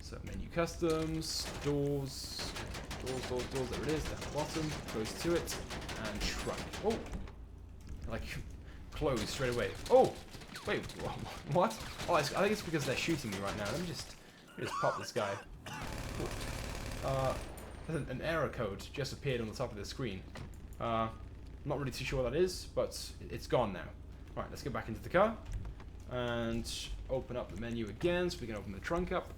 So menu customs, doors. There it is, down the bottom. Close to it. And trunk. Oh! Like, close straight away. Oh! Wait, what? Oh, I think it's because they're shooting me right now. Let me just pop this guy. An error code just appeared on the top of the screen. I'm not really too sure what that is, but it's gone now. Right, let's get back into the car. And open up the menu again so we can open the trunk up.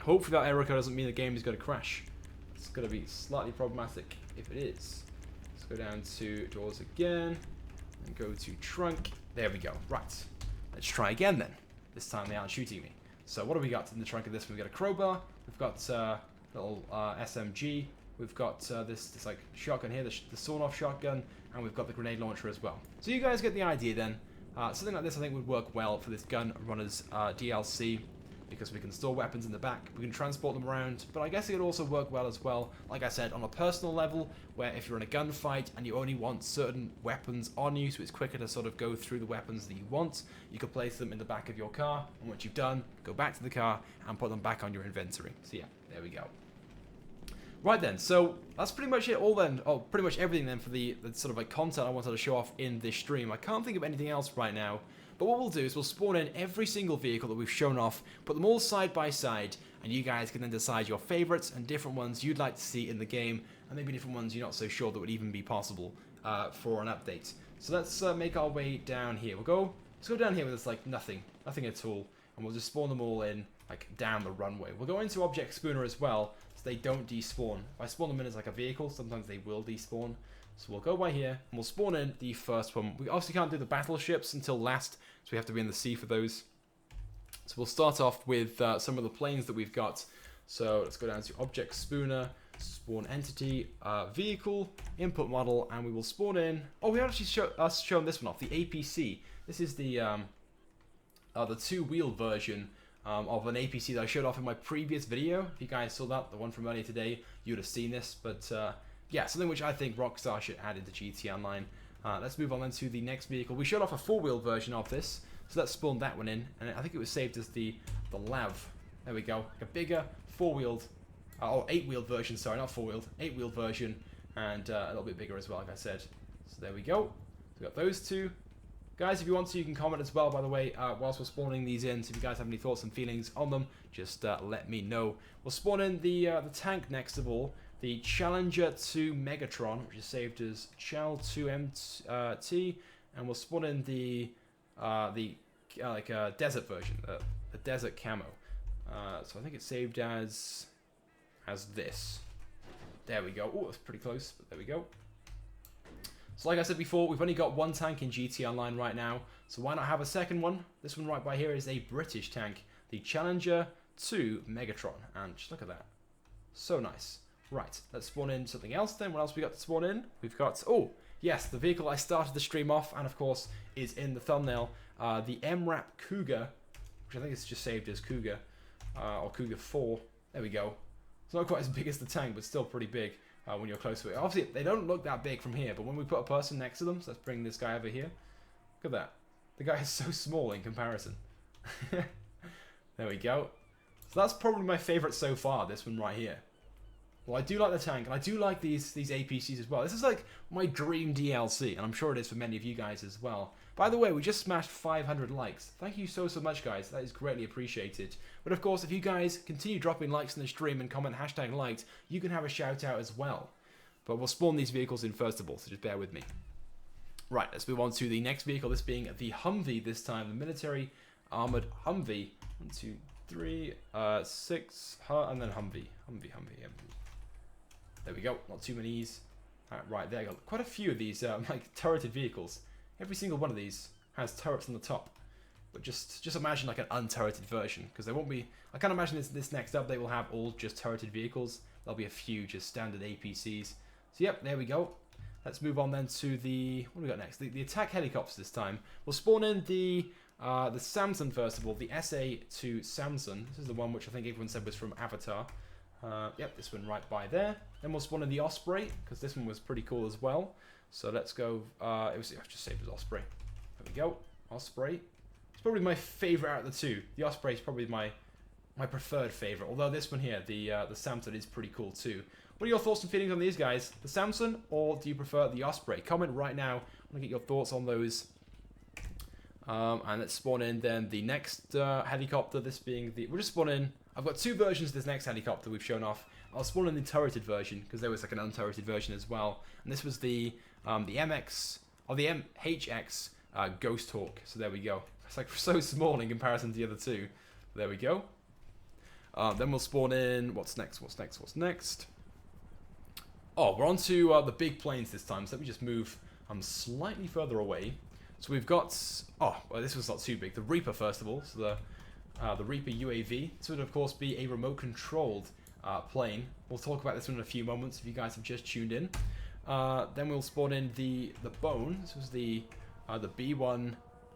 Hopefully that error code doesn't mean the game is going to crash. It's going to be slightly problematic if it is. Let's go down to doors again. And go to trunk. There we go. Right. Let's try again then. This time they aren't shooting me. So what do we got in the trunk of this one? We've got a crowbar. We've got little SMG. We've got this like shotgun here, the sawn-off shotgun, and we've got the grenade launcher as well. So you guys get the idea then. Something like this I think would work well for this Gunrunners DLC, because we can store weapons in the back, we can transport them around, but I guess it would also work well as well, like I said, on a personal level, where if you're in a gunfight and you only want certain weapons on you, so it's quicker to sort of go through the weapons that you want, you can place them in the back of your car, and once you've done, go back to the car and put them back on your inventory. So yeah, there we go. Right then, so that's pretty much it all then, oh, pretty much everything then for the sort of like content I wanted to show off in this stream. I can't think of anything else right now, but what we'll do is we'll spawn in every single vehicle that we've shown off, put them all side by side, and you guys can then decide your favorites and different ones you'd like to see in the game, and maybe different ones you're not so sure that would even be possible for an update. So let's make our way down here. Let's go down here where there's like nothing at all, and we'll just spawn them all in like down the runway. We'll go into Object Spooner as well, so they don't despawn. If I spawn them in as like a vehicle, sometimes they will despawn. So we'll go by here, and we'll spawn in the first one. We obviously can't do the battleships until last, so we have to be in the sea for those. So we'll start off with some of the planes that we've got. So let's go down to Object Spooner, spawn entity, vehicle, input model, and we will spawn in. Oh, we actually shown this one off, the APC. This is the two-wheel version of an APC that I showed off in my previous video. If you guys saw that, the one from earlier today, you would have seen this. But yeah, something which I think Rockstar should add into GT Online. Let's move on then to the next vehicle. We showed off a four-wheel version of this, so let's spawn that one in. And I think it was saved as the LAV. There we go, like a bigger four-wheeled, or eight-wheeled version. Sorry, not four-wheeled, eight-wheeled version, and a little bit bigger as well, like I said. So there we go. So we got those two. Guys, if you want to, you can comment as well, by the way, whilst we're spawning these in. So if you guys have any thoughts and feelings on them, just let me know. We'll spawn in the tank next of all, the Challenger 2 Megatron, which is saved as Chal 2 MT, and we'll spawn in the desert version, the desert camo. So I think it's saved as this. There we go. Oh, that's pretty close, but there we go. So like I said before, we've only got one tank in GT Online right now, so why not have a second one? This one right by here is a British tank, the Challenger 2 Megatron, and just look at that. So nice. Right, let's spawn in something else then. What else we got to spawn in? We've got, oh, yes, the vehicle I started the stream off, and of course, is in the thumbnail, the MRAP Cougar, which I think is just saved as Cougar, or Cougar 4. There we go. It's not quite as big as the tank, but still pretty big. When you're close to it. Obviously, they don't look that big from here, but when we put a person next to them, so let's bring this guy over here. Look at that. The guy is so small in comparison. There we go. So that's probably my favorite so far, this one right here. Well, I do like the tank, and I do like these APCs as well. This is like my dream DLC, and I'm sure it is for many of you guys as well. By the way, we just smashed 500 likes. Thank you so much, guys. That is greatly appreciated. But of course, if you guys continue dropping likes in the stream and comment #liked, you can have a shout out as well. But we'll spawn these vehicles in first of all, so just bear with me. Right, let's move on to the next vehicle, this being the Humvey this time, the military armored Humvey. 1, 2, 3, 6, and then Humvey. Humvey. There we go, not too many E's. Right, there you go. Quite a few of these like turreted vehicles. Every single one of these has turrets on the top. But just imagine like an unturreted version, because there won't be. I can't imagine this next update will have all just turreted vehicles. There'll be a few just standard APCs. So yep, there we go. Let's move on then to the, what do we got next? The attack helicopters this time. We'll spawn in the the Samson first of all, the SA2 Samson. This is the one which I think everyone said was from Avatar. Yep, this one right by there. Then we'll spawn in the Osprey, because this one was pretty cool as well. So let's go, I've just saved as Osprey. There we go, Osprey. It's probably my favourite out of the two. The Osprey is probably my preferred favourite, although this one here, the Samson, is pretty cool too. What are your thoughts and feelings on these guys? The Samson, or do you prefer the Osprey? Comment right now. I want to get your thoughts on those. And let's spawn in then the next helicopter, this being the... We'll just spawn in... I've got two versions of this next helicopter we've shown off. I'll spawn in the turreted version, because there was like an unturreted version as well. And this was the MX... or the MHX Ghost Hawk. So there we go. It's like so small in comparison to the other two. There we go. Then we'll spawn in... What's next? What's next? What's next? Oh, we're on to the big planes this time. So let me just move slightly further away. So we've got... Oh, well, this was not too big. The Reaper, first of all. So the Reaper UAV. This would, of course, be a remote-controlled plane. We'll talk about this one in a few moments if you guys have just tuned in. Then we'll spawn in the Bone. This was the B1...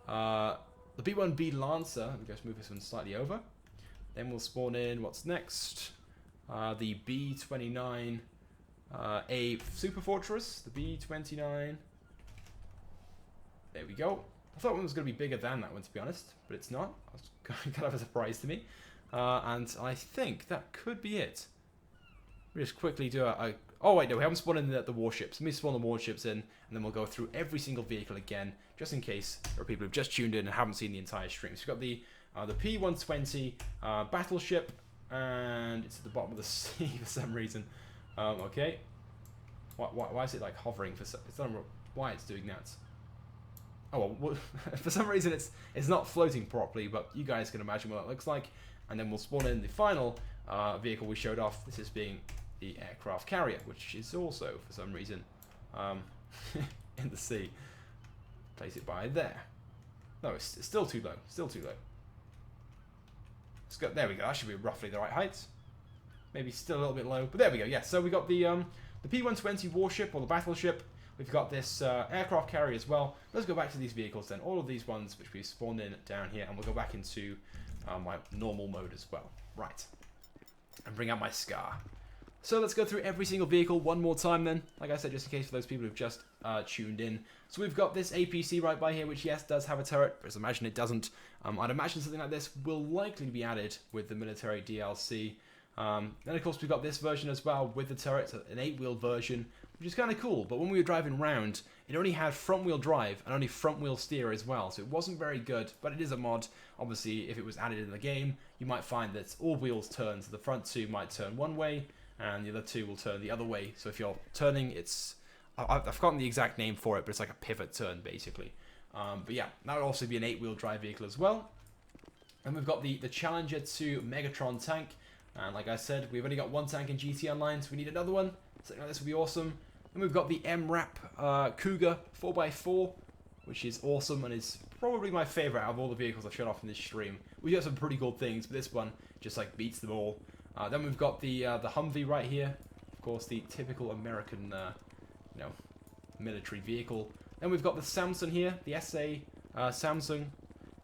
the B1B Lancer. Let me just move this one slightly over. Then we'll spawn in... What's next? The B29... a Superfortress. The B29... There we go. I thought one was going to be bigger than that one, to be honest, but it's not. It was kind of a surprise to me. And I think that could be it. We'll just quickly do a... Oh, wait, no, we haven't spawned in the warships. Let me spawn the warships in, and then we'll go through every single vehicle again, just in case there are people who've just tuned in and haven't seen the entire stream. So we've got the P120 Battleship, and it's at the bottom of the sea for some reason. Okay. Why is it, like, hovering for some... I don't know why it's doing that. Oh, well, for some reason it's not floating properly, but you guys can imagine what it looks like. And then we'll spawn in the final vehicle we showed off. This is being the aircraft carrier, which is also, for some reason, in the sea. Place it by there. No, it's still too low. Still too low. Let's go. There we go. That should be roughly the right height. Maybe still a little bit low, but there we go. Yeah. So we got the P120 warship, or the battleship. We've got this aircraft carrier as well. Let's go back to these vehicles then. All of these ones which we spawned in down here, and we'll go back into my normal mode as well. Right. And bring out my Scar. So let's go through every single vehicle one more time then. Like I said, just in case for those people who've just tuned in. So we've got this APC right by here, which yes, does have a turret, but as I imagine it doesn't. I'd imagine something like this will likely be added with the military DLC. Then of course we've got this version as well with the turret, an 8-wheel version, which is kind of cool. But when we were driving around, it only had front-wheel drive and only front-wheel steer as well, so it wasn't very good. But it is a mod. Obviously, if it was added in the game, you might find that all wheels turn, so the front two might turn one way, and the other two will turn the other way. So if you're turning, it's... I've forgotten the exact name for it, but it's like a pivot turn, basically. But yeah, that would also be an 8-wheel drive vehicle as well. And we've got the Challenger 2 Megatron tank. And like I said, we've only got one tank in GT Online, so we need another one. Something like this would be awesome. And we've got the MRAP Cougar 4x4, which is awesome and is probably my favourite out of all the vehicles I've shown off in this stream. We got some pretty cool things, but this one just like beats them all. Then we've got the Humvey right here. Of course, the typical American, military vehicle. Then we've got the Samson here, the SA Samson.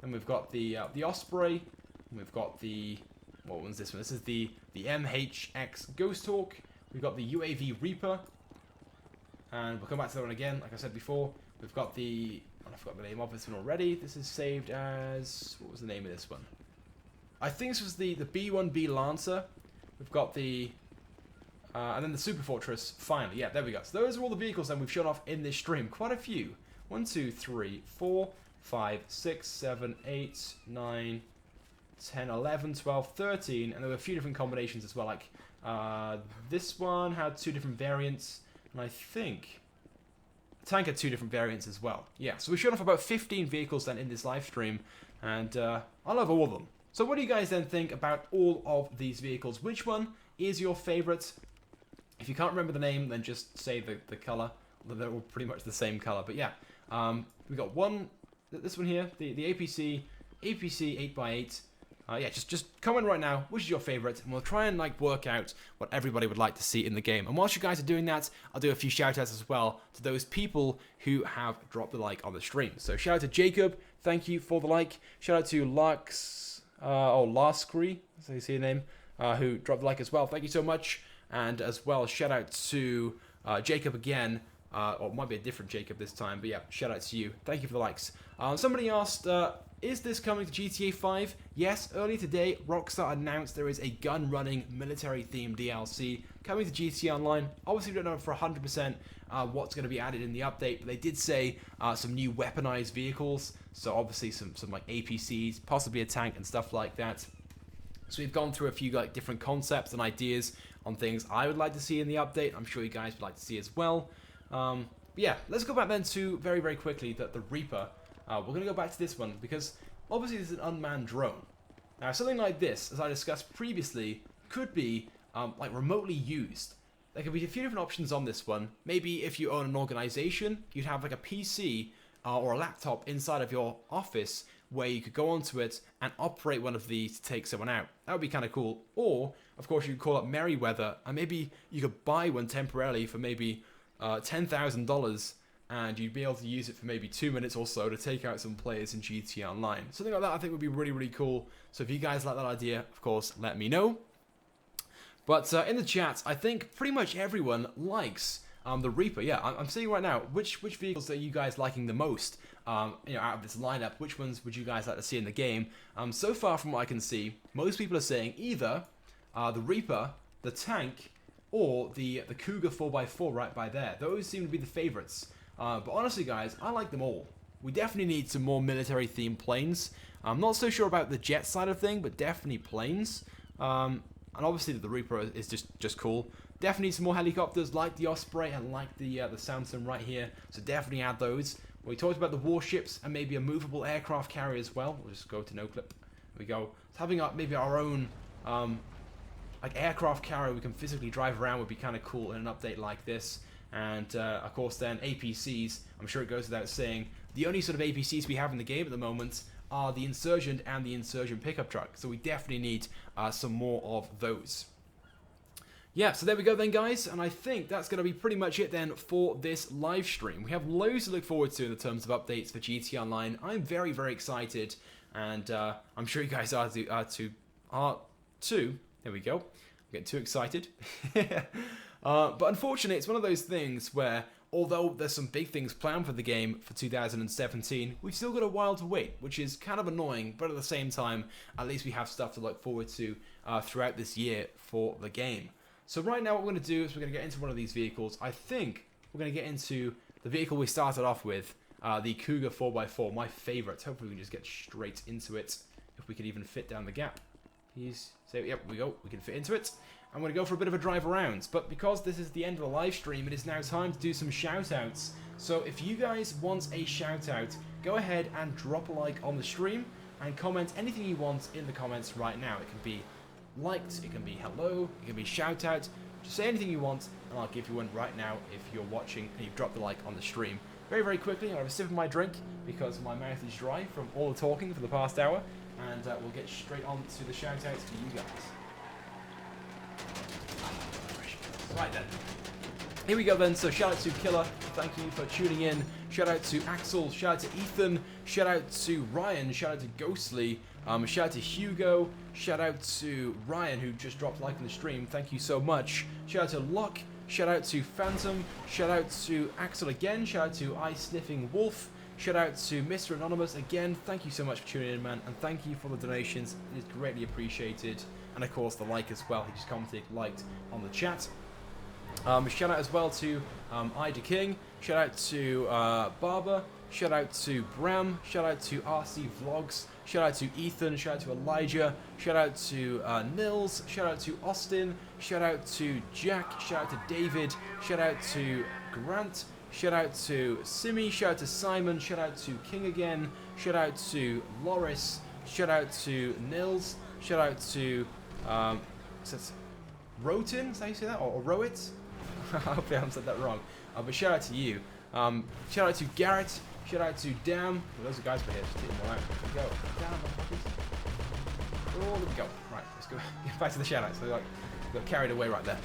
Then we've got the Osprey. And we've got the... What one's this one? This is the MHX Ghost Hawk. We've got the UAV Reaper. And we'll come back to that one again, like I said before. We've got the... Oh, I forgot the name of this one already. This is saved as... What was the name of this one? I think this was the B1B Lancer. We've got the... and then the Superfortress, finally. Yeah, there we go. So those are all the vehicles then we've shown off in this stream. Quite a few. 1, 2, 3, 4, 5, 6, 7, 8, 9... 10, 11, 12, 13, and there were a few different combinations as well, like this one had 2 different variants, and I think the tank had 2 different variants as well. Yeah, so we've shown off about 15 vehicles then in this live stream, and I love all of them. So what do you guys then think about all of these vehicles? Which one is your favourite? If you can't remember the name, then just say the colour. They're all pretty much the same colour, but yeah. We've got this one here, the APC 8x8. Yeah, just comment right now which is your favorite, and we'll try and like work out what everybody would like to see in the game. And whilst you guys are doing that, I'll do a few shoutouts as well to those people who have dropped the like on the stream. So shout out to Jacob, thank you for the like. Shout out to Laskri, that's how you say your name, who dropped the like as well. Thank you so much. And as well, shout out to Jacob again. Or it might be a different Jacob this time, but yeah, shout out to you. Thank you for the likes. Somebody asked, is this coming to GTA 5? Yes, earlier today, Rockstar announced there is a gun-running, military-themed DLC coming to GTA Online. Obviously, we don't know for 100% what's going to be added in the update, but they did say some new weaponized vehicles, so obviously some like APCs, possibly a tank and stuff like that. So we've gone through a few like different concepts and ideas on things I would like to see in the update. I'm sure you guys would like to see as well. But yeah, let's go back then to very quickly the Reaper. We're going to go back to this one because obviously this is an unmanned drone. Now something like this, as I discussed previously, could be like remotely used. There could be a few different options on this one. Maybe if you own an organization, you'd have like a PC or a laptop inside of your office where you could go onto it and operate one of these to take someone out. That would be kind of cool. Or, of course, you could call up Merryweather and maybe you could buy one temporarily for maybe $10,000 and you'd be able to use it for maybe 2 minutes or so to take out some players in GTA Online. Something like that I think would be really cool. So if you guys like that idea, of course, let me know. But in the chat, I think pretty much everyone likes the Reaper. Yeah, I'm seeing right now, which vehicles are you guys liking the most? Out of this lineup, which ones would you guys like to see in the game? So far from what I can see, most people are saying either the Reaper, the tank, or the Cougar 4x4 right by there. Those seem to be the favorites. But honestly, guys, I like them all. We definitely need some more military-themed planes. I'm not so sure about the jet side of thing, but definitely planes. And obviously the Reaper is just cool. Definitely some more helicopters like the Osprey and like the Samson right here. So definitely add those. We talked about the warships and maybe a movable aircraft carrier as well. We'll just go to no clip. There we go. So having maybe our own like aircraft carrier we can physically drive around would be kind of cool in an update like this. And of course then APCs, I'm sure it goes without saying, the only sort of APCs we have in the game at the moment are the Insurgent and the Insurgent pickup truck. So we definitely need some more of those. Yeah, so there we go then, guys, and I think that's going to be pretty much it then for this live stream. We have loads to look forward to in the terms of updates for GTA Online. I'm very excited, and I'm sure you guys are too. There we go. I'm getting too excited. But unfortunately, it's one of those things where, although there's some big things planned for the game for 2017, we've still got a while to wait, which is kind of annoying, but at the same time, at least we have stuff to look forward to throughout this year for the game. So right now what we're going to do is we're going to get into one of these vehicles. I think we're going to get into the vehicle we started off with, the Cougar 4x4, my favorite. Hopefully we can just get straight into it, if we can even fit down the gap. So yep, we go. We can fit into it. I'm going to go for a bit of a drive around. But because this is the end of the live stream, it is now time to do some shout-outs. So if you guys want a shout-out, go ahead and drop a like on the stream and comment anything you want in the comments right now. It can be liked, it can be hello, it can be shout out, just say anything you want and I'll give you one right now if you're watching and you've dropped the like on the stream. Very quickly, I'll have a sip of my drink because my mouth is dry from all the talking for the past hour, and we'll get straight on to the shout outs for you guys. Right then. Here we go then, so shout out to Killer, thank you for tuning in, shout out to Axel, shout out to Ethan, shout out to Ryan, shout out to Ghostly, shout out to Hugo, shout out to Ryan who just dropped a like on the stream, thank you so much, shout out to Locke, shout out to Phantom, shout out to Axel again, shout out to Eye Sniffing Wolf, shout out to Mr. Anonymous again, thank you so much for tuning in, man, and thank you for the donations, it is greatly appreciated, and of course the like as well, he just commented, liked on the chat. Shout out as well to Ida King, shout out to Barber, shout out to Bram, shout out to RC Vlogs, shout out to Ethan, shout out to Elijah, shout out to Nils, shout out to Austin, shout out to Jack, shout out to David, shout out to Grant, shout out to Simi, shout out to Simon, shout out to King again, shout out to Loris, shout out to Nils, shout out to Rotin, is that how you say that? Or Rowit? I hope I haven't said that wrong. But shout out to you. Shout out to Garrett. Shout out to Dam. Well, those are guys over here. Just getting them out. There we go. Damn, Oh, there we go. Right, let's go get back to the shoutouts. So, like, got carried away right there.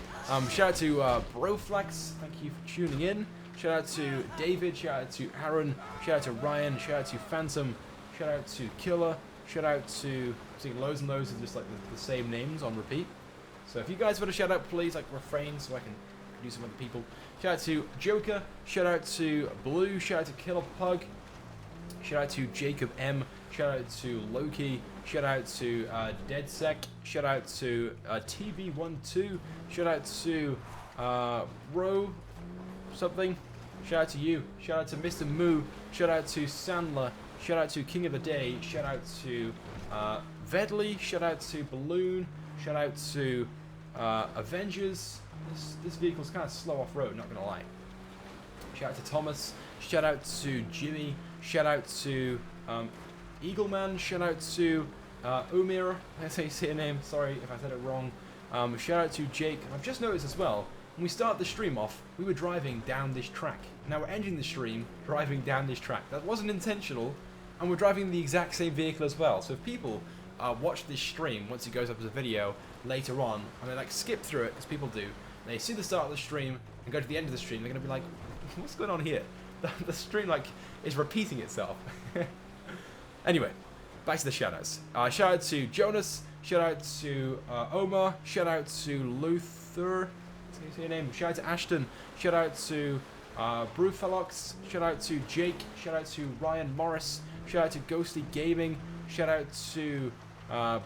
Shout out to Broflex. Thank you for tuning in. Shout out to David. Shout out to Aaron. Shout out to Ryan. Shout out to Phantom. Shout out to Killer. Shout out to, I think loads and loads of just like the same names on repeat. So if you guys want a shout out, please like refrain so I can do some other people. Shout out to Joker. Shout out to Blue. Shout out to Killer Pug. Shout out to Jacob M. Shout out to Loki. Shout out to DeadSec. Shout out to TV12. Shout out to Ro something. Shout out to you. Shout out to Mr. Moo. Shout out to Sandler. Shout out to King of the Day. Shout out to Vedley. Shout out to Balloon. Shout out to Avengers. This vehicle's kind of slow off-road, not gonna lie. Shout out to Thomas. Shout out to Jimmy. Shout out to Eagleman. Shout out to Umir. That's how you say your name. Sorry if I said it wrong. Shout out to Jake. I've just noticed as well, when we started the stream off, we were driving down this track. Now we're ending the stream driving down this track. That wasn't intentional, and we're driving the exact same vehicle as well. So if people watch this stream once it goes up as a video later on, and they like skip through it, as people do, they see the start of the stream and go to the end of the stream, they're going to be like, what's going on here? The stream like is repeating itself. Anyway, back to the shoutouts. Shout out to Jonas. Shout out to Omar. Shout out to Luther. Say your name. Shout out to Ashton. Shout out to Brewfellox. Shout out to Jake. Shout out to Ryan Morris. Shout out to Ghostly Gaming. Shout out to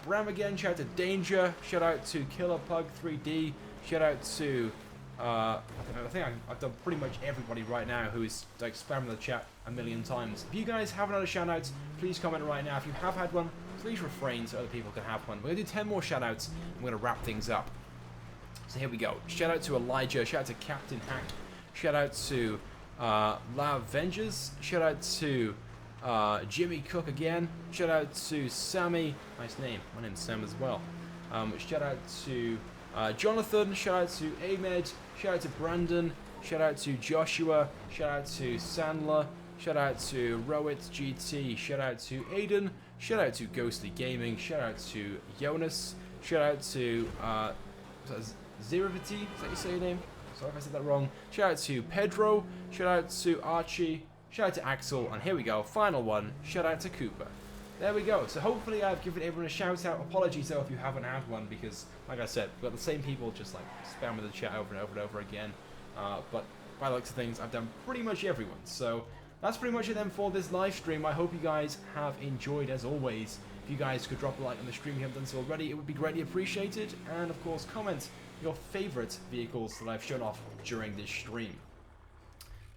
Bram again. Shout out to Danger. Shout out to Killer Pug 3D. Shout out to I think I've done pretty much everybody right now who is like spamming the chat a million times. If you guys haven't had a shout out, please comment right now. If you have had one, please refrain so other people can have one. We're going to do 10 more shout outs and we're going to wrap things up. So here we go. Shout out to Elijah. Shout out to Captain Hack. Shout out to La Vengers. Shout out to Jimmy Cook again. Shout out to Sammy. Nice name. My name's Sam as well. Shout out to Jonathan. Shout out to Ahmed. Shout out to Brandon. Shout out to Joshua. Shout out to Sandler. Shout out to Rowit GT. Shout out to Aiden. Shout out to Ghostly Gaming. Shout out to Jonas. Shout out to Zerivity. Is that you say your name? Sorry if I said that wrong. Shout out to Pedro. Shout out to Archie. Shout out to Axel. And here we go. Final one. Shout out to Cooper. There we go. So hopefully I've given everyone a shout out. Apologies though if you haven't had one because, like I said, we've got the same people just like spamming the chat over and over and over again. But by the looks of things, I've done pretty much everyone. So that's pretty much it then for this live stream. I hope you guys have enjoyed as always. If you guys could drop a like on the stream if you haven't done so already, it would be greatly appreciated. And of course, comment your favorite vehicles that I've shown off during this stream.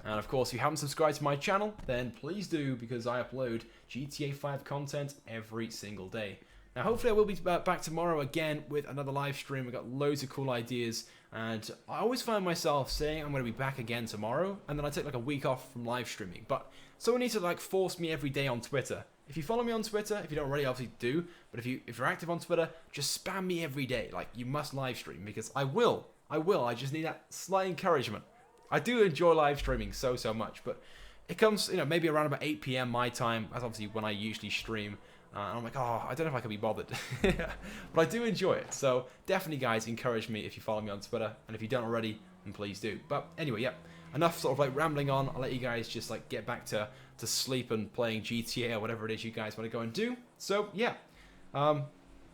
And of course, if you haven't subscribed to my channel, then please do, because I upload GTA 5 content every single day. Now, hopefully I will be back tomorrow again with another live stream. We've got loads of cool ideas, and I always find myself saying I'm going to be back again tomorrow, and then I take like a week off from live streaming. But someone needs to like force me every day on Twitter. If you follow me on Twitter, if you don't already, obviously do, but if you're active on Twitter, just spam me every day. Like, you must live stream, because I will. I just need that slight encouragement. I do enjoy live streaming so much, but it comes, maybe around about 8 PM my time. That's obviously when I usually stream. And I'm like, oh, I don't know if I can be bothered. But I do enjoy it. So definitely, guys, encourage me if you follow me on Twitter. And if you don't already, then please do. But anyway, yeah, enough sort of like rambling on. I'll let you guys just like get back to sleep and playing GTA or whatever it is you guys want to go and do. So yeah,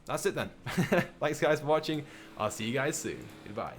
that's it then. Thanks, guys, for watching. I'll see you guys soon. Goodbye.